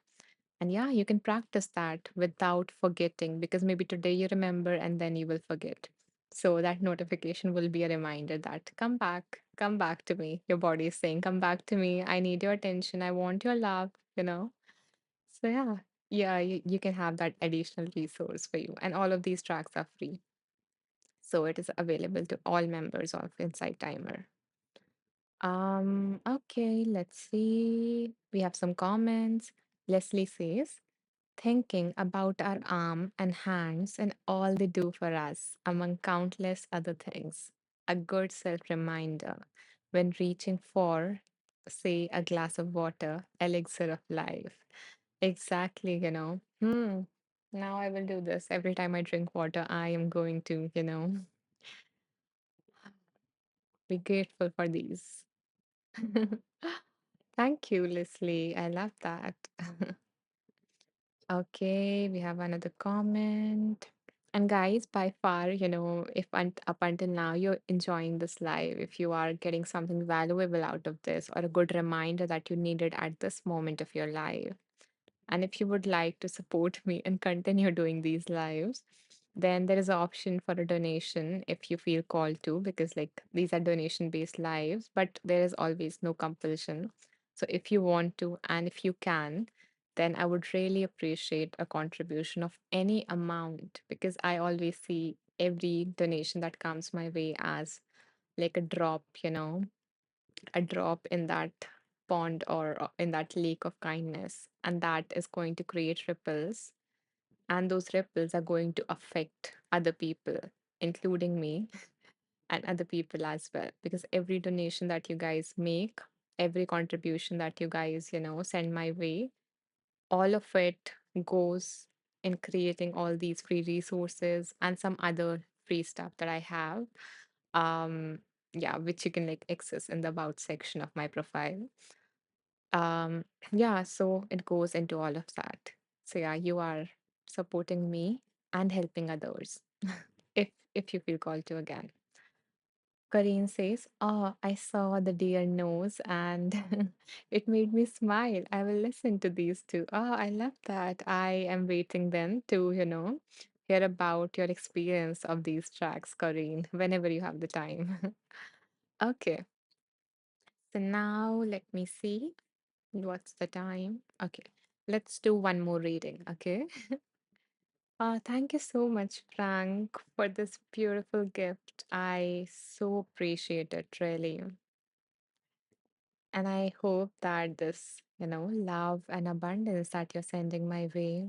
And yeah, you can practice that without forgetting because maybe today you remember and then you will forget. So that notification will be a reminder that come back to me. Your body is saying, come back to me. I need your attention. I want your love. So yeah, you can have that additional resource for you. And all of these tracks are free. So it is available to all members of Insight Timer. Okay, let's see. We have some comments. Leslie says, thinking about our arm and hands and all they do for us, among countless other things. A good self reminder when reaching for, say, a glass of water, elixir of life. Exactly. Now I will do this. Every time I drink water, I am going to, be grateful for these. Thank you, Leslie. I love that. Okay, we have another comment. And guys, by far, if up until now you're enjoying this live, if you are getting something valuable out of this or a good reminder that you needed at this moment of your life, and if you would like to support me and continue doing these lives, then there is an option for a donation if you feel called to, because like these are donation based lives, but there is always no compulsion. So if you want to and if you can, then I would really appreciate a contribution of any amount because I always see every donation that comes my way as like a drop in that pond or in that lake of kindness. And that is going to create ripples. And those ripples are going to affect other people, including me and other people as well. Because every donation that you guys make, every contribution that you guys, send my way, all of it goes in creating all these free resources and some other free stuff that I have. Yeah, which you can like access in the about section of my profile. Yeah, so it goes into all of that. So yeah, you are supporting me and helping others if you feel called to again. Kareen says, oh, I saw the deer nose and it made me smile. I will listen to these two. Oh, I love that. I am waiting then to, hear about your experience of these tracks, Kareen, whenever you have the time. Okay, so now let me see. What's the time? Okay, let's do one more reading. Okay. Thank you so much, Frank, for this beautiful gift. I so appreciate it, really. And I hope that this, love and abundance that you're sending my way,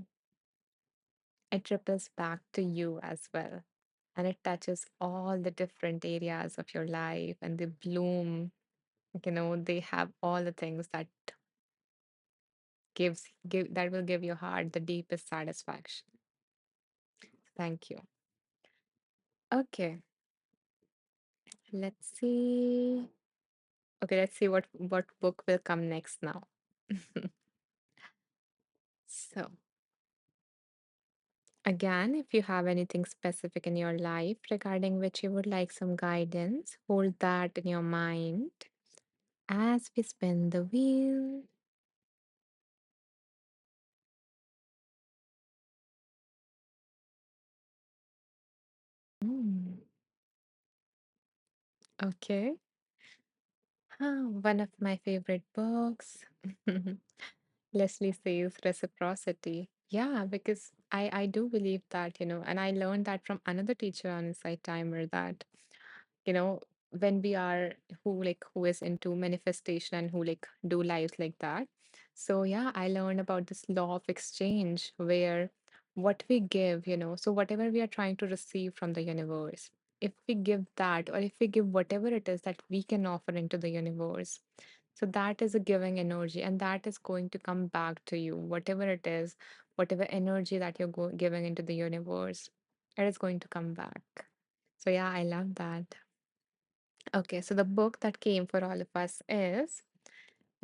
it ripples back to you as well. And it touches all the different areas of your life and they bloom. They have all the things that give that will give your heart the deepest satisfaction. Thank you. Okay, let's see. Okay, let's see what book will come next now. So, again, if you have anything specific in your life regarding which you would like some guidance, hold that in your mind as we spin the wheel. Mm, okay. One of my favorite books. Leslie says reciprocity. Yeah, because I do believe that, and I learned that from another teacher on Insight Timer that, you know, when we are who is into manifestation and who like do lives like that. So yeah, I learned about this law of exchange where what we give, so whatever we are trying to receive from the universe, if we give that or if we give whatever it is that we can offer into the universe, so that is a giving energy and that is going to come back to you, whatever it is, whatever energy that you're giving into the universe, it is going to come back. So yeah, I love that. Okay, so the book that came for all of us is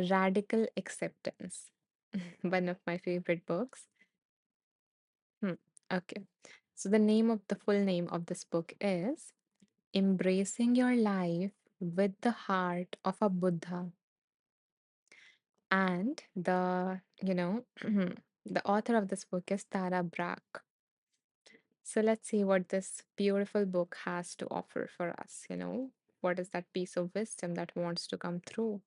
Radical Acceptance, one of my favorite books. Hmm. Okay, so the full name of this book is Embracing Your Life with the Heart of a Buddha. And the author of this book is Tara Brach. So let's see what this beautiful book has to offer for us. What is that piece of wisdom that wants to come through?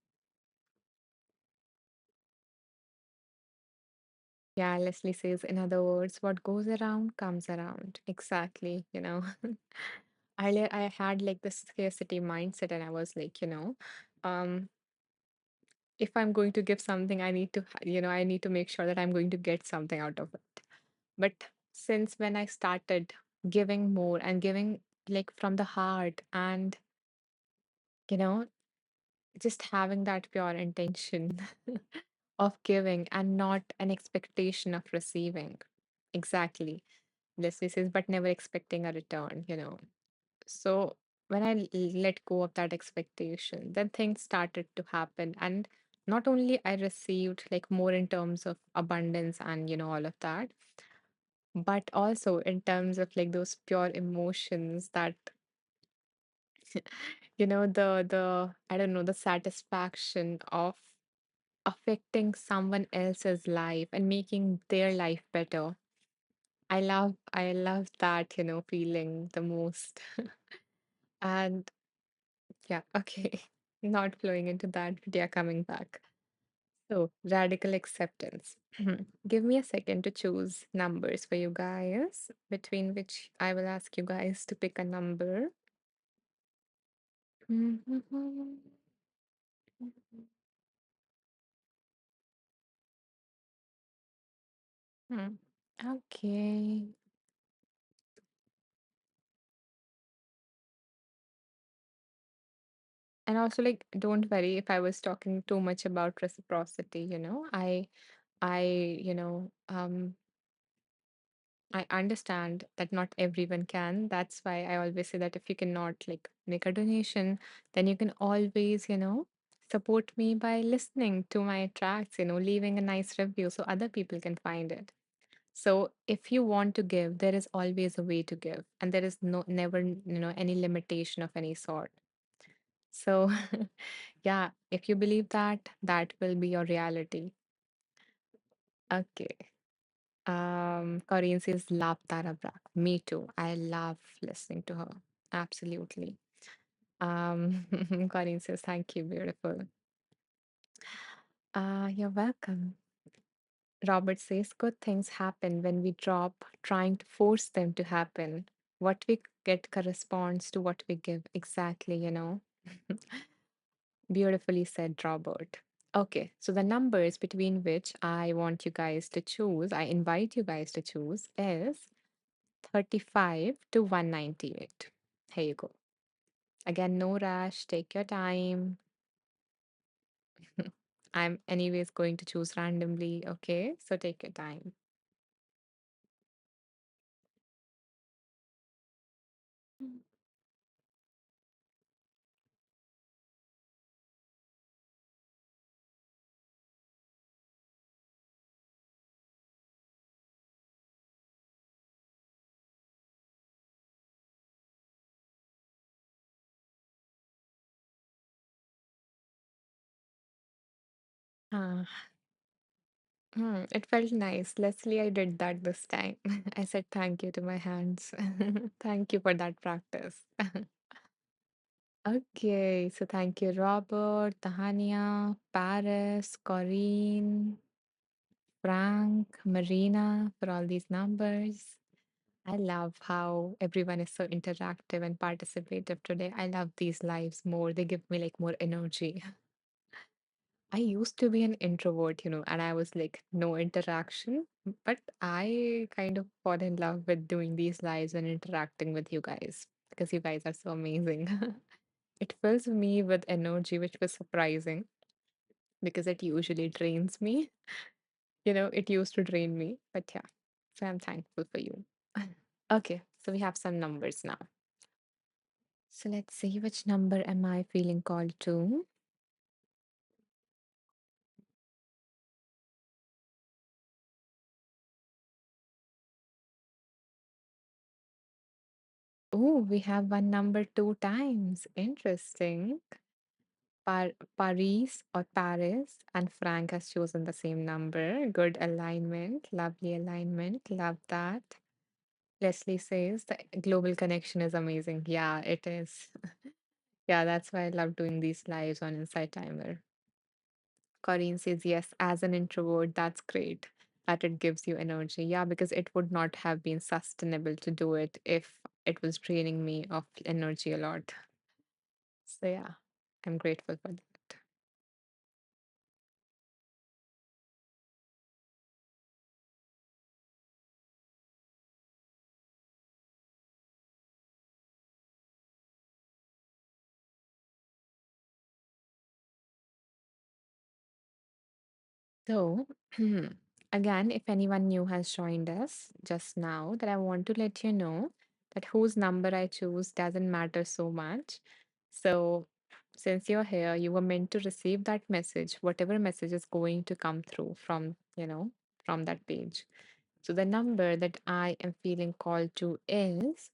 Yeah, Leslie says, in other words, what goes around comes around. Exactly. Earlier I had like this scarcity mindset, and I was like, um, if I'm going to give something, I need to, I need to make sure that I'm going to get something out of it. But since when I started giving more and giving like from the heart and, you know, just having that pure intention of giving and not an expectation of receiving. Exactly. Leslie says, but never expecting a return. So when I let go of that expectation, then things started to happen. And not only I received like more in terms of abundance and, all of that, but also in terms of like those pure emotions that, the, I don't know, the satisfaction of affecting someone else's life and making their life better. I love that, feeling the most. And yeah, okay. Not flowing into that, but yeah, coming back. So, radical acceptance. Give me a second to choose numbers for you guys, between which I will ask you guys to pick a number. Hmm. Okay. And also, like, don't worry if I was talking too much about reciprocity, I understand that not everyone can. That's why I always say that if you cannot like make a donation, then you can always, support me by listening to my tracks, leaving a nice review so other people can find it. So if you want to give, there is always a way to give, and there is no never, any limitation of any sort. So yeah, if you believe that, that will be your reality. Okay. Corinne says, love Tara Brach. Me too. I love listening to her. Absolutely. Corinne says, thank you, beautiful. You're welcome. Robert says, good things happen when we drop trying to force them to happen. What we get corresponds to what we give. Exactly. Beautifully said, Robert. Okay, so the numbers between which I want you guys to choose, I invite you guys to choose is 35 to 198. Here you go. Again, no rush, take your time. I'm anyways going to choose randomly, okay? So take your time. Ah, it felt nice. Leslie, I did that this time. I said thank you to my hands. Thank you for that practice. Okay, so thank you, Robert, Tahania, Paris, Corinne. Frank, Marina, for all these numbers. I love how everyone is so interactive and participative today. I love these lives more. They give me like more energy. I used to be an introvert, and I was like no interaction, but I kind of fall in love with doing these lives and interacting with you guys because you guys are so amazing. It fills me with energy, which was surprising because it usually drains me. It used to drain me, but yeah. So I'm thankful for you. Okay, so we have some numbers now. So let's see, which number am I feeling called to? Oh, we have one number two times. Interesting. Paris or Paris, and Frank has chosen the same number. Good alignment, lovely alignment. Love that. Leslie says the global connection is amazing. Yeah, it is. Yeah, that's why I love doing these lives on Insight Timer. Corinne says, yes, as an introvert, that's great that it gives you energy. Yeah, because it would not have been sustainable to do it if it was draining me of energy a lot. So, yeah, I'm grateful for that. So, again, if anyone new has joined us just now, that I want to let you know that whose number I choose doesn't matter so much. So, since you're here, you were meant to receive that message, whatever message is going to come through from that page. So, the number that I am feeling called to is,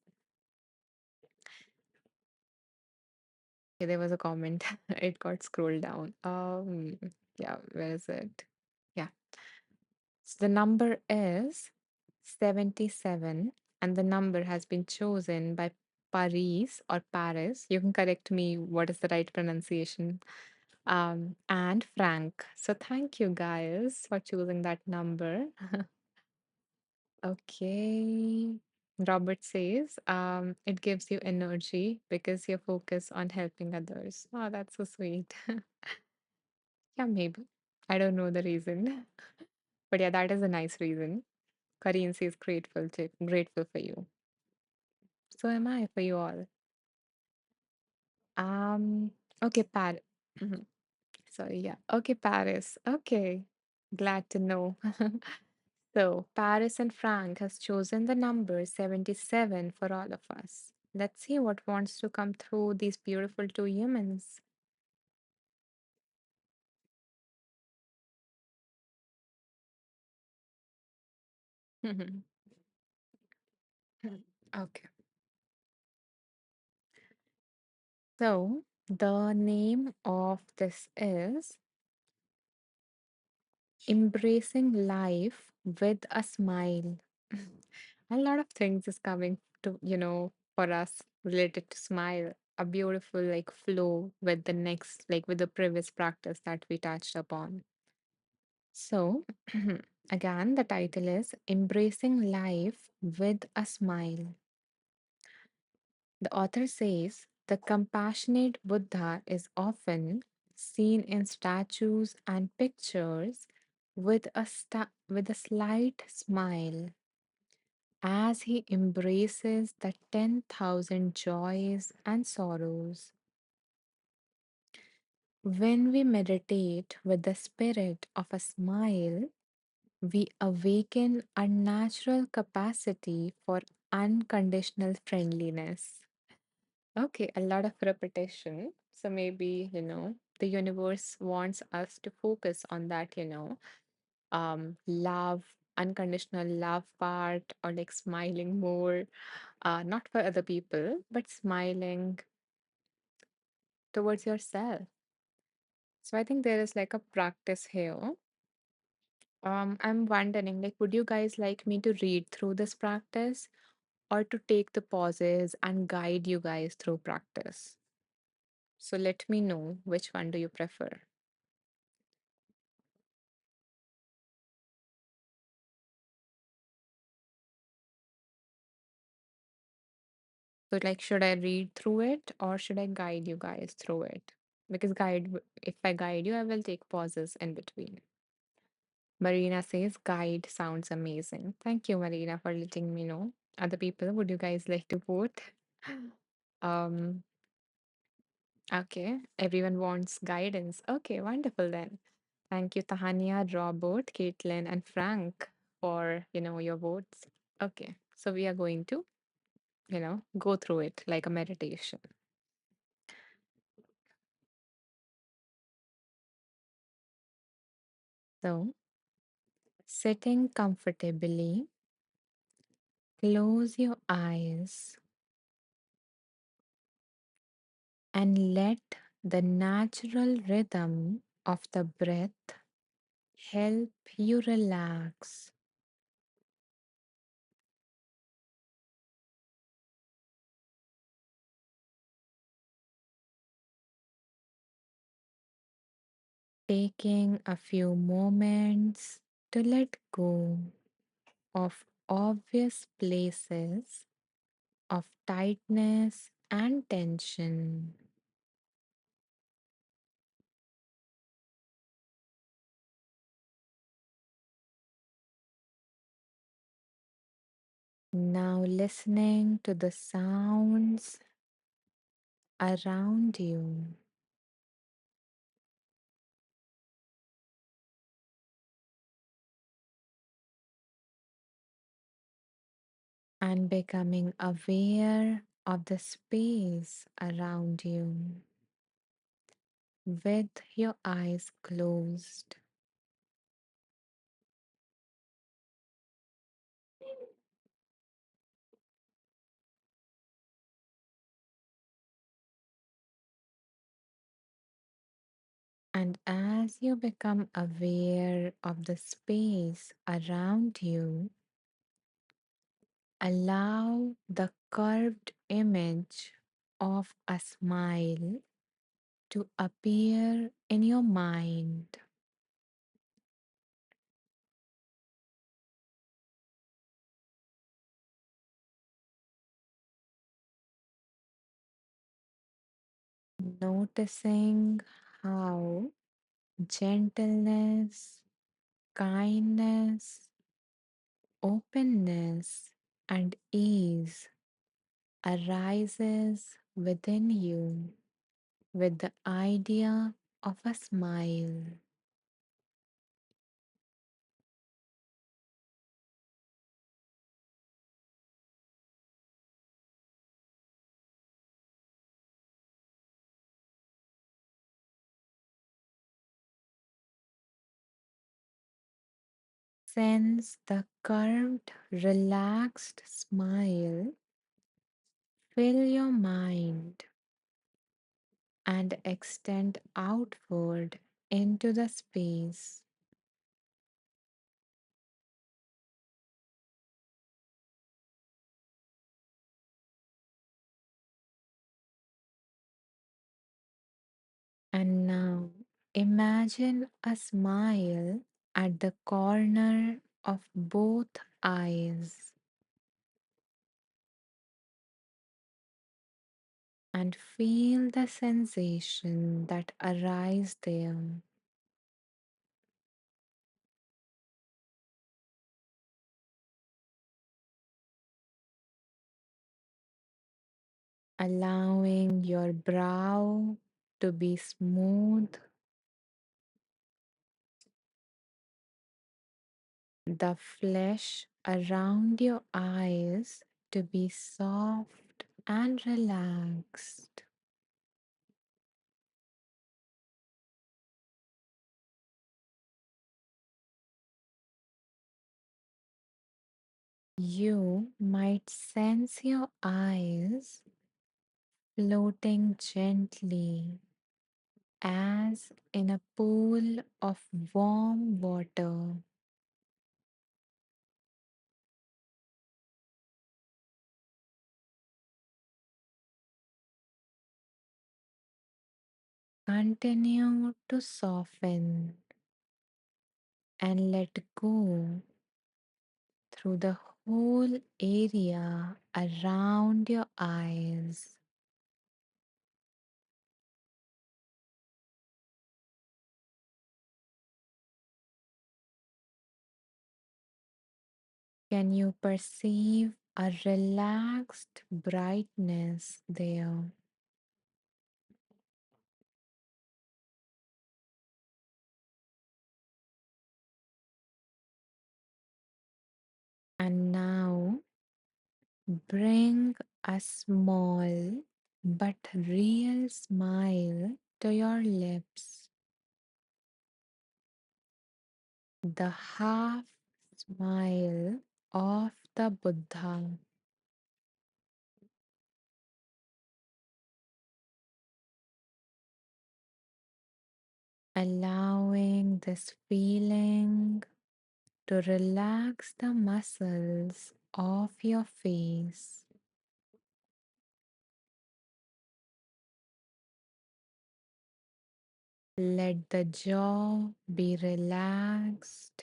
okay, there was a comment, it got scrolled down. Yeah, where is it? Yeah. So the number is 77, and the number has been chosen by Paris or Paris. You can correct me what is the right pronunciation. And Frank. So thank you guys for choosing that number. Okay. Robert says, it gives you energy because you're focused on helping others. Oh, that's so sweet. Yeah, maybe. I don't know the reason. But yeah, that is a nice reason. Currency is grateful for you. So am I for you all. Um, okay, Mhm. Sorry, yeah. Okay, Paris. Okay. Glad to know. So Paris and Frank has chosen the number 77 for all of us. Let's see what wants to come through these beautiful two humans. Okay. So the name of this is Embracing Life with a Smile. A lot of things is coming to, for us related to smile. A beautiful like flow with the next, like with the previous practice that we touched upon. So, again, the title is Embracing Life with a Smile. The author says the compassionate Buddha is often seen in statues and pictures with with a slight smile as he embraces the 10,000 joys and sorrows. When we meditate with the spirit of a smile, we awaken a natural capacity for unconditional friendliness. Okay, a lot of repetition. So maybe, the universe wants us to focus on that, love, unconditional love part, or like smiling more, not for other people, but smiling towards yourself. So I think there is like a practice here. I'm wondering, like, would you guys like me to read through this practice or to take the pauses and guide you guys through practice? So let me know which one do you prefer. So, like, should I read through it or should I guide you guys through it? Because if I guide you, I will take pauses in between. Marina says, guide sounds amazing. Thank you, Marina, for letting me know. Other people, would you guys like to vote? Um, okay, everyone wants guidance. Okay, wonderful then. Thank you, Tahania, Robert, Caitlin, and Frank for, your votes. Okay, so we are going to, go through it like a meditation. So, sitting comfortably, close your eyes and let the natural rhythm of the breath help you relax. Taking a few moments to let go of obvious places of tightness and tension. Now, listening to the sounds around you and becoming aware of the space around you with your eyes closed. And as you become aware of the space around you, allow the curved image of a smile to appear in your mind. Noticing how gentleness, kindness, openness, and ease arises within you with the idea of a smile. Sense the curved, relaxed smile fill your mind and extend outward into the space, and now imagine a smile at the corner of both eyes and feel the sensation that arise there, allowing your brow to be smooth, the flesh around your eyes to be soft and relaxed. You might sense your eyes floating gently as in a pool of warm water. Continue to soften and let go through the whole area around your eyes. Can you perceive a relaxed brightness there? And now bring a small but real smile to your lips, the half smile of the Buddha, allowing this feeling to relax the muscles of your face. Let the jaw be relaxed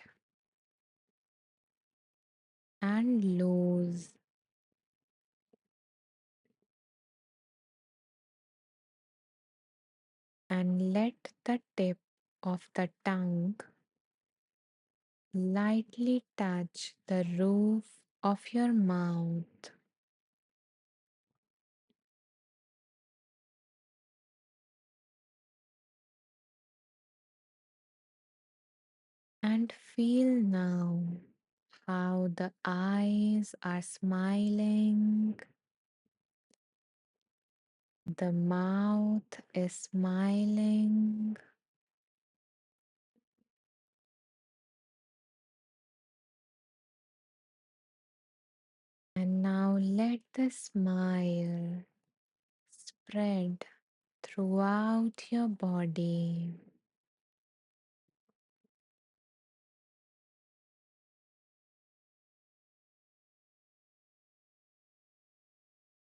and loose, and let the tip of the tongue lightly touch the roof of your mouth. And feel now how the eyes are smiling, the mouth is smiling, and now let the smile spread throughout your body,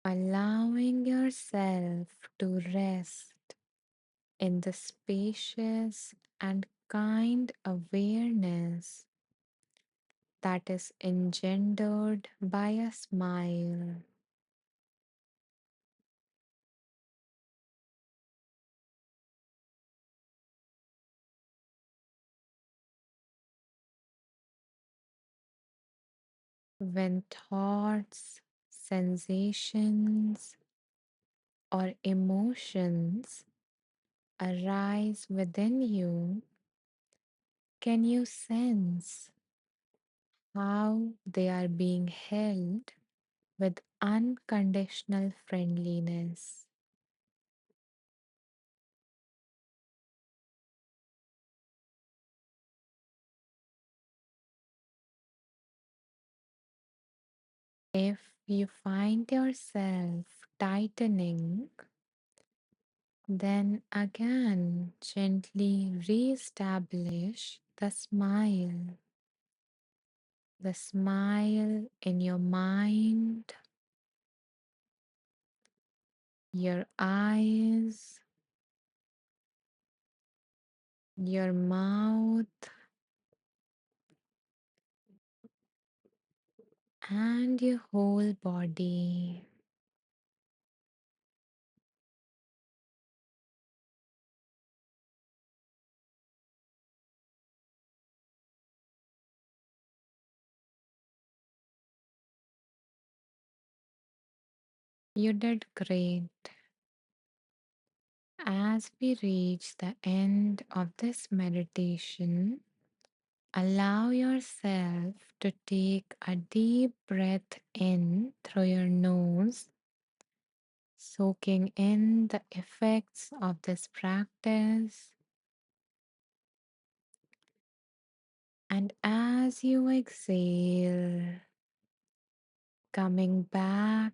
allowing yourself to rest in the spacious and kind awareness that is engendered by a smile. When thoughts, sensations, or emotions arise within you, can you sense how they are being held with unconditional friendliness? If you find yourself tightening, then again gently re-establish the smile in your mind, your eyes, your mouth, and your whole body. You did great. As we reach the end of this meditation, allow yourself to take a deep breath in through your nose, soaking in the effects of this practice. And as you exhale, coming back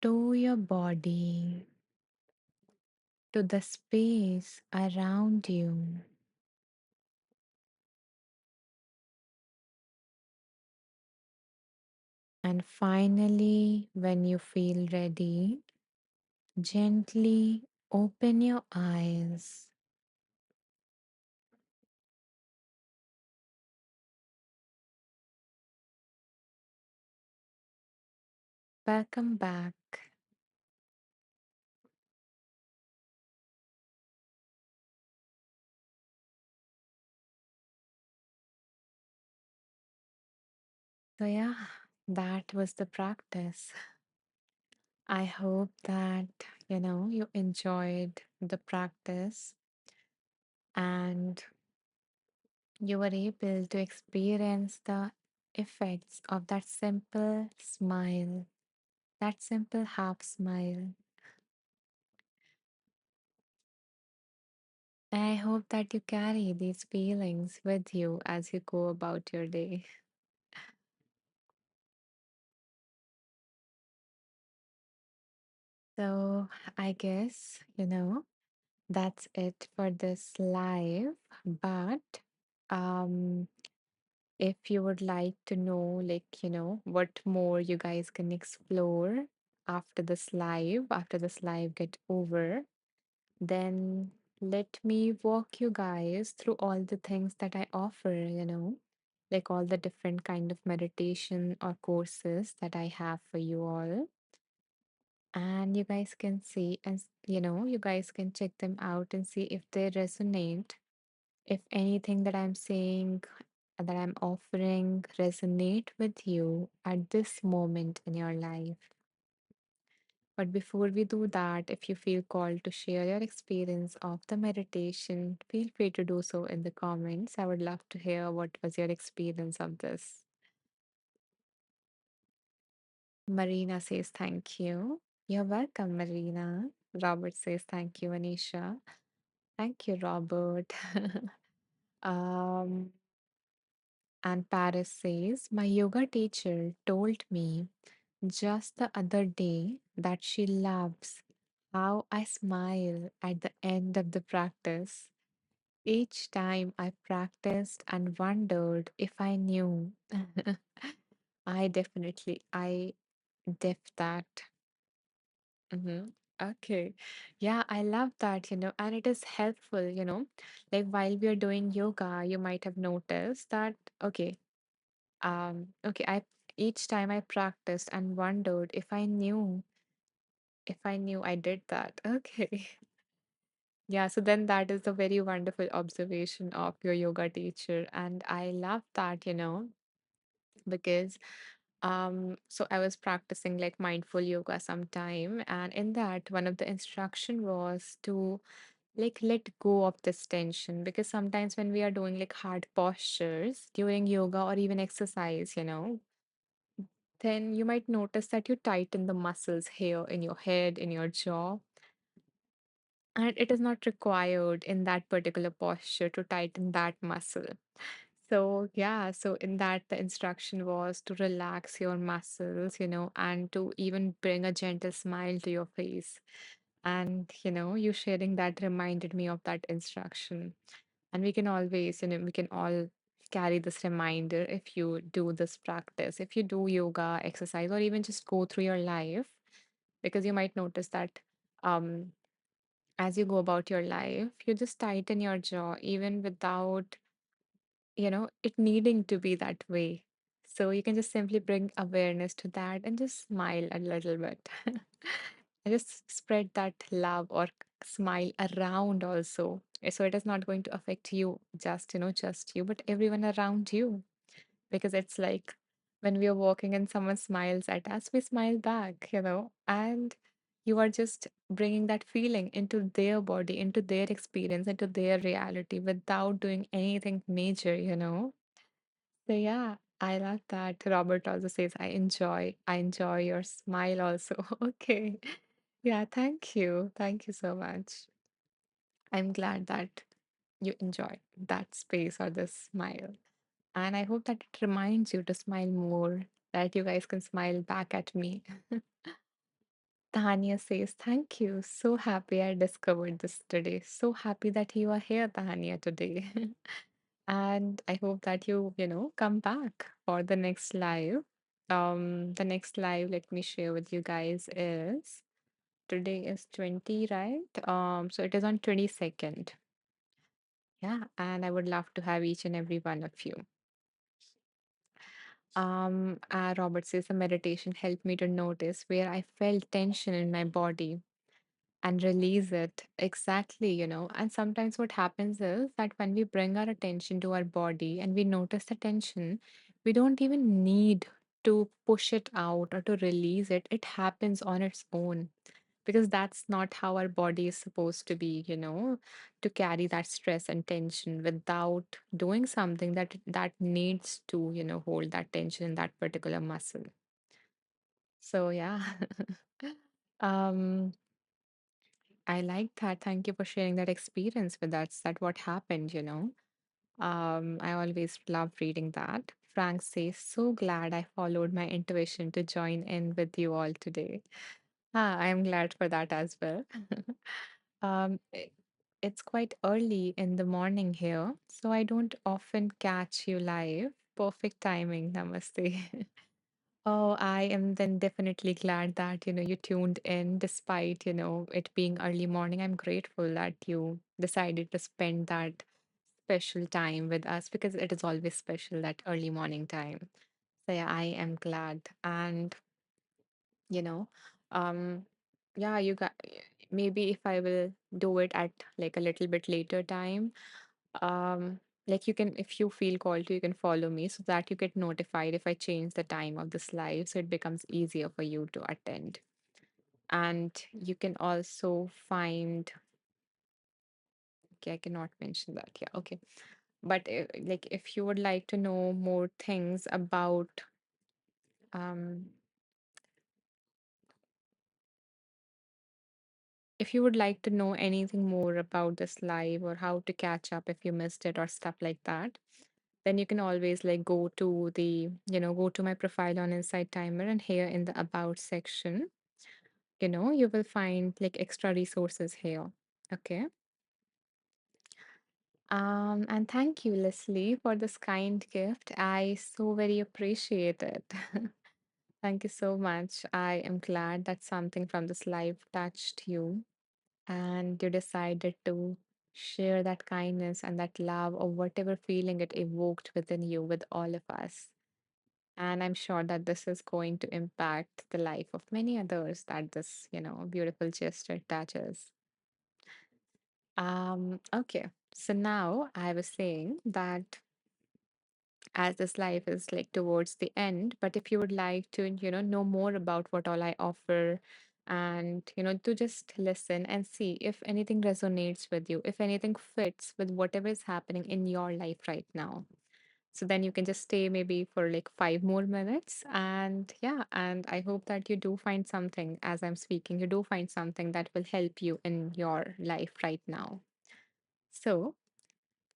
to your body, to the space around you. And finally, when you feel ready, gently open your eyes. Welcome back. So, yeah, that was the practice. I hope that, you enjoyed the practice and you were able to experience the effects of that simple smile, that simple half smile. And I hope that you carry these feelings with you as you go about your day. So, I guess, that's it for this live. But um, if you would like to know, like, what more you guys can explore after this live get over, then let me walk you guys through all the things that I offer, like all the different kind of meditation or courses that I have for you all. And you guys can see and you guys can check them out and see if they resonate, if anything that I'm saying, that I'm offering resonate with you at this moment in your life. But before we do that, if you feel called to share your experience of the meditation, feel free to do so in the comments. I would love to hear what was your experience of this. Marina says thank you. You're welcome, Marina. Robert says thank you, Anisha. Thank you, Robert. um, and Paris says, my yoga teacher told me just the other day that she loves how I smile at the end of the practice. Each time I practiced and wondered if I knew. I def that. Mm-hmm. Okay. Yeah, I love that, and it is helpful, like while we are doing yoga, you might have noticed that, okay, I each time I practiced and wondered if I knew I did that. Okay. Yeah, so then that is a very wonderful observation of your yoga teacher. And I love that, because so I was practicing like mindful yoga sometime, and in that one of the instruction was to like let go of this tension, because sometimes when we are doing like hard postures during yoga or even exercise, then you might notice that you tighten the muscles here in your head, in your jaw, and it is not required in that particular posture to tighten that muscle. So, yeah, so in that, the instruction was to relax your muscles, and to even bring a gentle smile to your face. And, you sharing that reminded me of that instruction. And we can always, we can all carry this reminder if you do this practice, if you do yoga, exercise, or even just go through your life, because you might notice that um, as you go about your life, you just tighten your jaw even without, it needing to be that way. So you can just simply bring awareness to that and just smile a little bit. And just spread that love or smile around also. So it is not going to affect you, just you, but everyone around you. Because it's like when we are walking and someone smiles at us, we smile back, and you are just bringing that feeling into their body, into their experience, into their reality without doing anything major, So yeah, I love that. Robert also says, I enjoy your smile also. Okay. Yeah, thank you. Thank you so much. I'm glad that you enjoy that space or the smile. And I hope that it reminds you to smile more, that you guys can smile back at me. Tanya says, thank you. So happy I discovered this today. So happy that you are here, Tanya, today. And I hope that you come back for the next live. The next live, let me share with you guys, is today is 20, right? So it is on 22nd. Yeah, and I would love to have each and every one of you. Robert says the meditation helped me to notice where I felt tension in my body and release it. Exactly. And sometimes what happens is that when we bring our attention to our body and we notice the tension, we don't even need to push it out or to release it. It happens on its own because that's not how our body is supposed to be, to carry that stress and tension without doing something that needs to, hold that tension in that particular muscle. So yeah. um I like that. Thank you for sharing that experience with us, that what happened. I always love reading that. Frank says, so glad I followed my intuition to join in with you all today. I am glad for that as well. um, i- it's quite early in the morning here, so I don't often catch you live. Perfect timing, namaste. Oh, I am then definitely glad that, you tuned in despite, it being early morning. I'm grateful that you decided to spend that special time with us because it is always special, that early morning time. So yeah, I am glad. And you know, um, yeah, you got maybe if I will do it at like a little bit later time, like you can, if you feel called to, you can follow me so that you get notified if I change the time of this live, so it becomes easier for you to attend. And you can also find, okay, I cannot mention that. Yeah, okay. But like if you would like to know more things about, um, if you would like to know anything more about this live or how to catch up if you missed it or stuff like that, then you can always like go to my profile on Insight Timer, and here in the About section, you will find like extra resources here. Okay. And thank you, Leslie, for this kind gift. I so very appreciate it. Thank you so much. I am glad that something from this live touched you and you decided to share that kindness and that love or whatever feeling it evoked within you with all of us. And I'm sure that this is going to impact the life of many others that this, beautiful gesture touches. Okay. So now I was saying that as this life is like towards the end, but if you would like to, know more about what all I offer and, to just listen and see if anything resonates with you, if anything fits with whatever is happening in your life right now. So then you can just stay maybe for like 5 more minutes. And yeah, and I hope that you do find something as I'm speaking, you do find something that will help you in your life right now. So,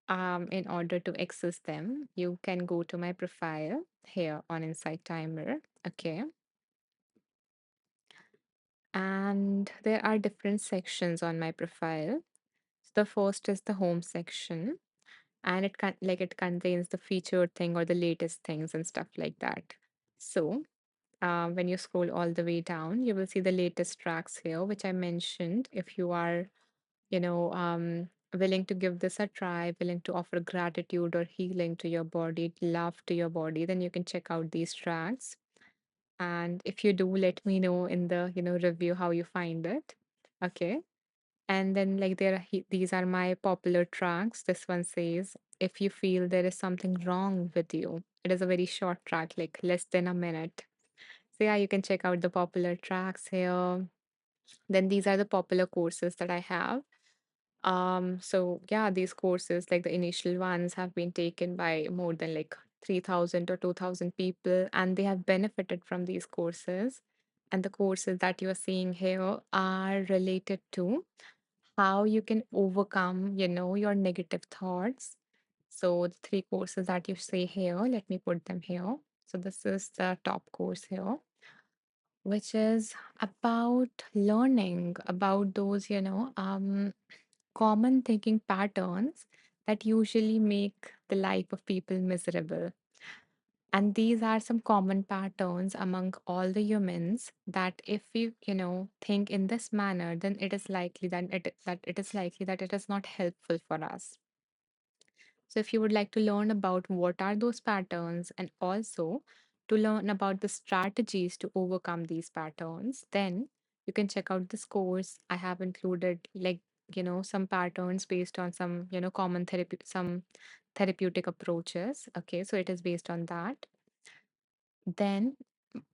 in order to access them, you can go to my profile here on Insight Timer. Okay. And there are different sections on my profile. The first is the home section, and it contains the featured thing or the latest things and stuff like that. So, when you scroll all the way down, you will see the latest tracks here, which I mentioned. If you are, willing to give this a try, willing to offer gratitude or healing to your body, love to your body, then you can check out these tracks. And if you do, let me know in the review how you find it. Okay. And then, like, these are my popular tracks. This one says, if you feel there is something wrong with you, it is a very short track, like less than a minute. So, yeah, you can check out the popular tracks here. Then, these are the popular courses that I have. So yeah, these courses, like the initial ones, have been taken by more than like 3,000 or 2,000 people, and they have benefited from these courses. And the courses that you are seeing here are related to how you can overcome, your negative thoughts. So the three courses that you see here, let me put them here. So this is the top course here, which is about learning about those, common thinking patterns that usually make the life of people miserable. And these are some common patterns among all the humans that if we, think in this manner, then it is likely that it is not helpful for us. So if you would like to learn about what are those patterns and also to learn about the strategies to overcome these patterns, then you can check out this course. I have included like, some patterns based on some, common therapy, some therapeutic approaches. Okay, so it is based on that. Then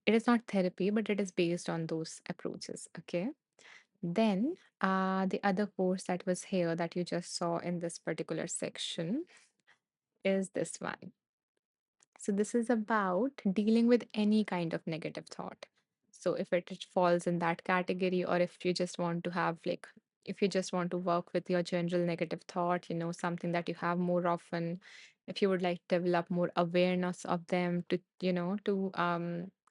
it is not therapy, but it is based on those approaches. Okay. Then the other course that was here that you just saw in this particular section is this one. So this is about dealing with any kind of negative thought. So if it falls in that category, or if you just want to have like, if you just want to work with your general negative thought, something that you have more often, if you would like to develop more awareness of them to,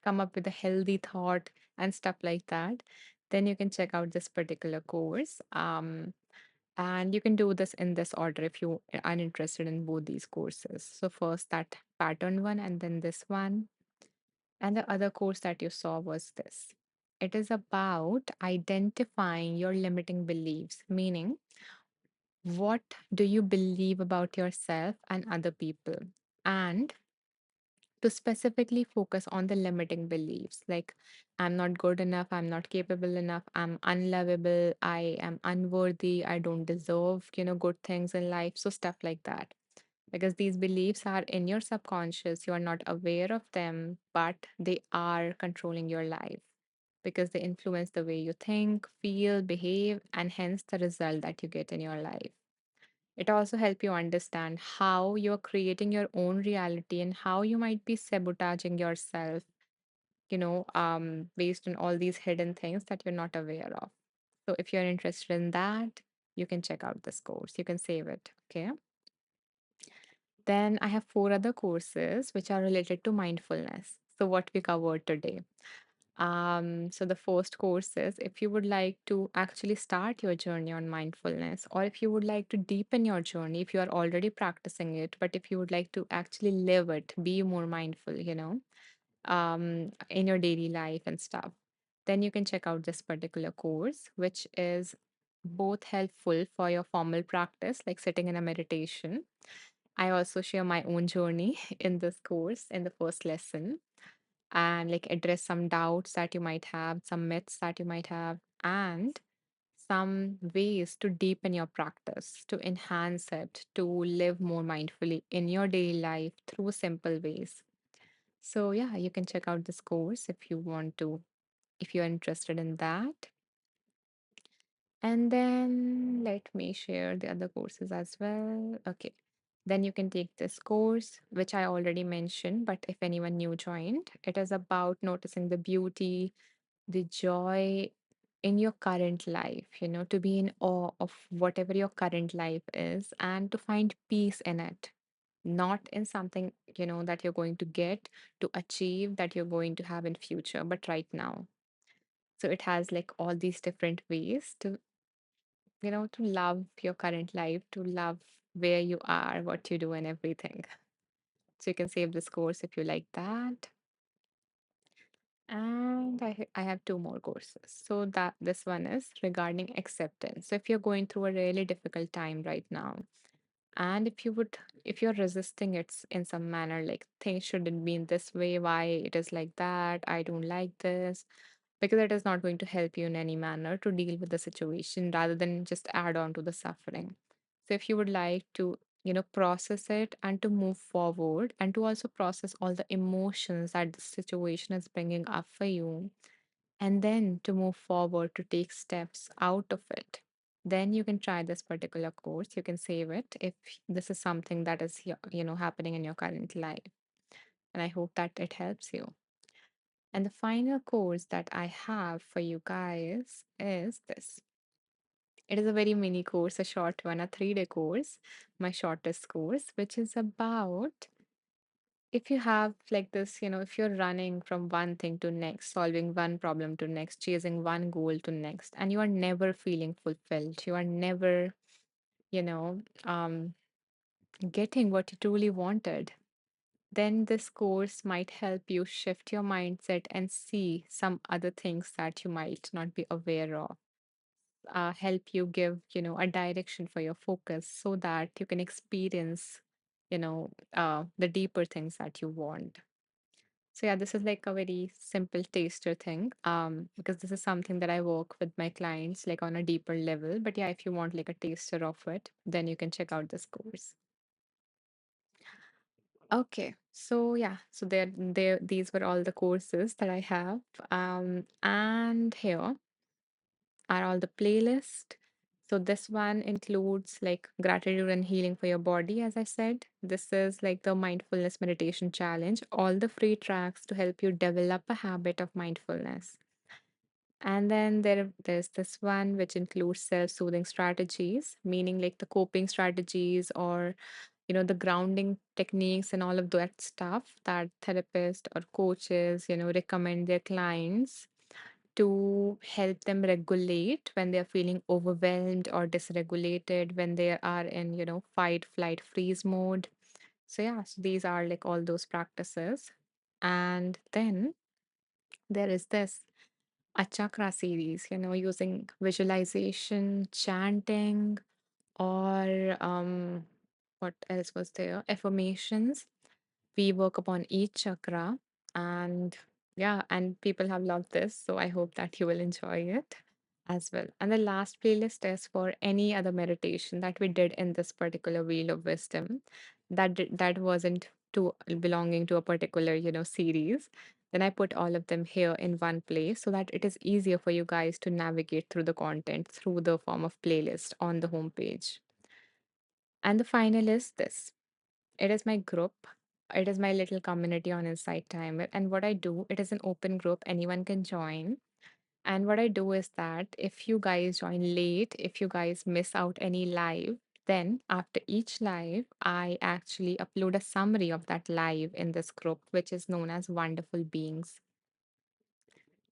come up with a healthy thought and stuff like that, then you can check out this particular course. And you can do this in this order if you are interested in both these courses. So, first that pattern one, and then this one. And the other course that you saw was this. It is about identifying your limiting beliefs, meaning what do you believe about yourself and other people? And to specifically focus on the limiting beliefs like I'm not good enough, I'm not capable enough, I'm unlovable, I am unworthy, I don't deserve, good things in life. So stuff like that. Because these beliefs are in your subconscious, you are not aware of them, but they are controlling your life because they influence the way you think, feel, behave, and hence the result that you get in your life. It also helps you understand how you're creating your own reality and how you might be sabotaging yourself, based on all these hidden things that you're not aware of. So if you're interested in that, you can check out this course. You can save it. Okay. Then I have four other courses which are related to mindfulness. So what we covered today. So the first course is if you would like to actually start your journey on mindfulness, or if you would like to deepen your journey, if you are already practicing it, but if you would like to actually live it, be more mindful, in your daily life and stuff, then you can check out this particular course, which is both helpful for your formal practice, like sitting in a meditation. I also share my own journey in this course in the first lesson and like address some doubts that you might have, some myths that you might have, and some ways to deepen your practice, to enhance it, to live more mindfully in your daily life through simple ways. So, yeah, you can check out this course if you want to, if you're interested in that. And then let me share the other courses as well. Okay. Then you can take this course, which I already mentioned, but if anyone new joined, it is about noticing the beauty, the joy in your current life, to be in awe of whatever your current life is and to find peace in it, not in something, that you're going to get to achieve that you're going to have in future, but right now. So it has like all these different ways to, to love your current life, to love where you are, what you do, and everything. So you can save this course if you like that. And I have two more courses. So that this one is regarding acceptance. So if you're going through a really difficult time right now, and if you're resisting it in some manner, like things shouldn't be in this way, why it is like that, I don't like this, because it is not going to help you in any manner to deal with the situation rather than just add on to the suffering. So if you would like to, process it and to move forward and to also process all the emotions that the situation is bringing up for you, and then to move forward to take steps out of it, then you can try this particular course. You can save it if this is something that is happening in your current life, and I hope that it helps you. And the final course that I have for you guys is this. It is a very mini course, a short one, a 3-day course, my shortest course, which is about if you have like this, if you're running from one thing to next, solving one problem to next, chasing one goal to next, and you are never feeling fulfilled, you are never, you know, getting what you truly wanted, then this course might help you shift your mindset and see some other things that you might not be aware of. Help you give, a direction for your focus so that you can experience, the deeper things that you want. So yeah, this is like a very simple taster thing. Because this is something that I work with my clients like on a deeper level. But yeah, if you want like a taster of it, then you can check out this course. Okay. So yeah, so there these were all the courses that I have. And here are all the playlist. So this one includes like gratitude and healing for your body, as I said. This is like the mindfulness meditation challenge, all the free tracks to help you develop a habit of mindfulness. And then there's this one which includes self-soothing strategies, meaning like the coping strategies or the grounding techniques and all of that stuff that therapists or coaches recommend their clients to help them regulate when they're feeling overwhelmed or dysregulated, when they are in fight flight freeze mode. So yeah, so these are like all those practices. And then there is this a chakra series, using visualization, chanting, or what else was there, affirmations. We work upon each chakra. And yeah, and people have loved this, so I hope that you will enjoy it as well. And the last playlist is for any other meditation that we did in this particular wheel of wisdom that wasn't to belonging to a particular series. Then I put all of them here in one place so that it is easier for you guys to navigate through the content through the form of playlist on the homepage. And the final is this. It is my group. It is my little community on Insight Timer. And what I do, it is an open group, anyone can join. And what I do is that if you guys join late, if you guys miss out any live, then after each live, I actually upload a summary of that live in this group, which is known as Wonderful Beings.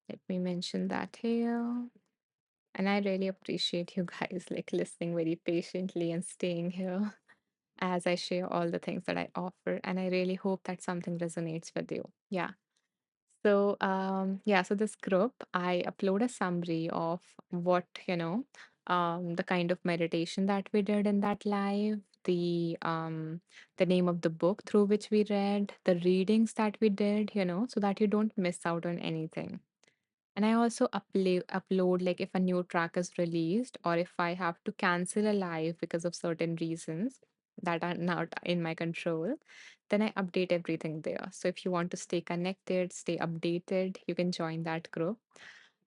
Let me mention that here. And I really appreciate you guys like listening very patiently and staying here as I share all the things that I offer. And I really hope that something resonates with you. Yeah. So, yeah, so this group, I upload a summary of what, the kind of meditation that we did in that live, the name of the book through which we read, the readings that we did, so that you don't miss out on anything. And I also upload like if a new track is released or if I have to cancel a live because of certain reasons that are not in my control, then I update everything there. So if you want to stay connected, stay updated, you can join that group.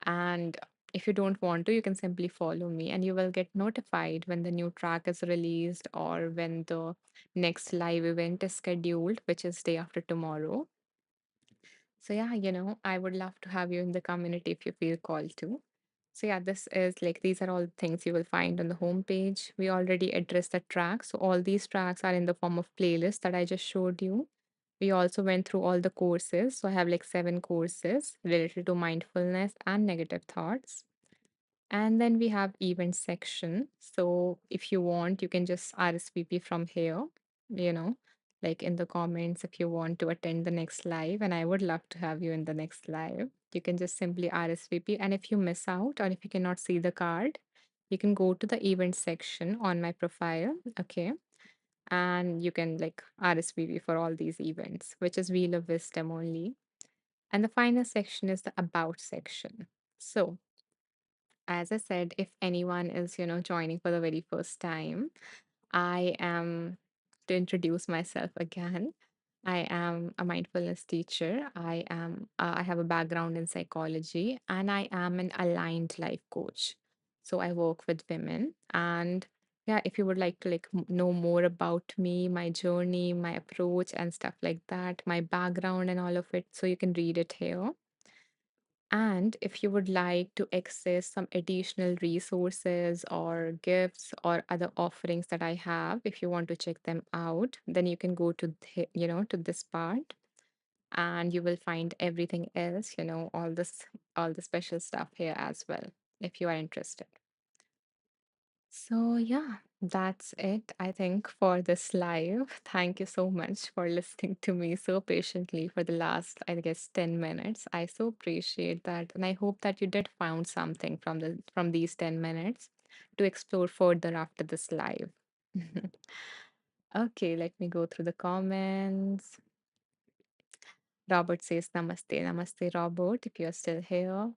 And if you don't want to, you can simply follow me and you will get notified when the new track is released or when the next live event is scheduled, which is day after tomorrow. So yeah, I would love to have you in the community if you feel called to. So yeah, this is like these are all things you will find on the homepage. We already addressed the tracks. So all these tracks are in the form of playlists that I just showed you. We also went through all the courses. So I have like 7 courses related to mindfulness and negative thoughts. And then we have event section. So if you want, you can just RSVP from here, you know, like in the comments if you want to attend the next live. And I would love to have you in the next live. You can just simply RSVP. And if you miss out or if you cannot see the card, you can go to the event section on my profile. Okay. And you can like RSVP for all these events, which is Wheel of Wisdom only. And the final section is the About section. So as I said, if anyone is, joining for the very first time, I am to introduce myself again. I am a mindfulness teacher. I have a background in psychology and I am an aligned life coach. So I work with women and yeah, if you would like to like know more about me, my journey, my approach and stuff like that, my background and all of it, so you can read it here. And if you would like to access some additional resources or gifts or other offerings that I have, if you want to check them out, then you can go to to this part and you will find everything else, all the special stuff here as well if you are interested. So, yeah, that's it, I think, for this live. Thank you so much for listening to me so patiently for the last, I guess, 10 minutes. I so appreciate that. And I hope that you did found something from these 10 minutes to explore further after this live. Okay, let me go through the comments. Robert says namaste. Namaste, Robert, if you're still here.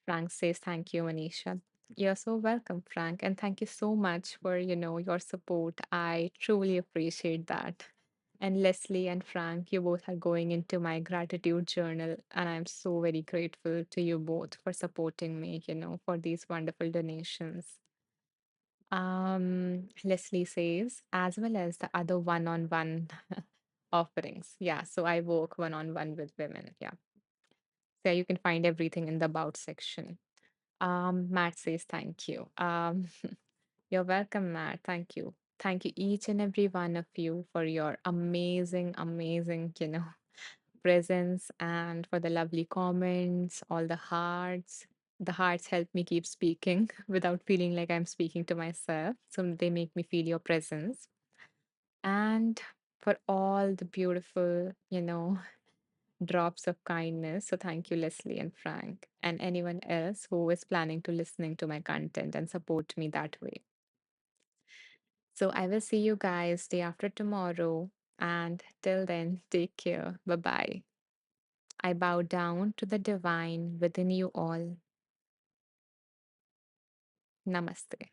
Frank says thank you, Manisha. You're so welcome, Frank, and thank you so much for, your support. I truly appreciate that. And Leslie and Frank, you both are going into my gratitude journal, and I'm so very grateful to you both for supporting me, for these wonderful donations. Leslie says, as well as the other one-on-one offerings. Yeah, so I work one-on-one with women. Yeah. So you can find everything in the about section. Matt says thank you. You're welcome, Matt. Thank you. Thank you each and every one of you for your amazing, amazing, presence and for the lovely comments, all the hearts. The hearts help me keep speaking without feeling like I'm speaking to myself. So they make me feel your presence. And for all the beautiful, drops of kindness. So thank you, Leslie and Frank, and anyone else who is planning to listening to my content and support me that way. So I will see you guys day after tomorrow. And till then, take care. Bye bye. I bow down to the divine within you all. Namaste.